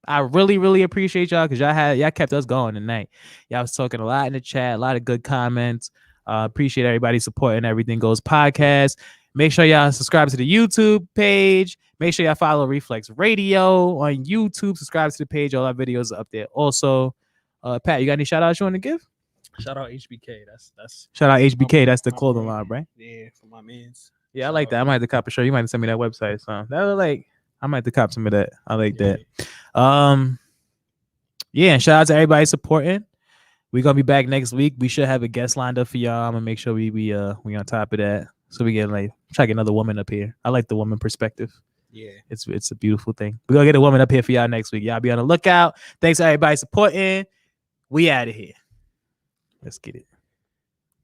I really, really appreciate y'all because y'all kept us going tonight. Y'all was talking a lot in the chat, a lot of good comments. Appreciate everybody supporting Everything Goes podcast. Make sure y'all subscribe to the YouTube page. Make sure y'all follow Reflex Radio on YouTube. Subscribe to the page. All our videos are up there. Also, Pat, you got any shout outs you want to give?
Shout out HBK. That's
shout out HBK. That's the clothing line, right?
Yeah, for my mans.
Yeah, I like that. I might have to cop a shirt. You might have to send me that website. So that was like, I might have to cop some of that. I like that. Yeah, and shout out to everybody supporting. We're gonna be back next week. We should have a guest lined up for y'all. I'm gonna make sure we on top of that. So we get try to get another woman up here. I like the woman perspective.
Yeah,
it's a beautiful thing. We're gonna get a woman up here for y'all next week. Y'all be on the lookout. Thanks to everybody supporting. We out of here. Let's get it.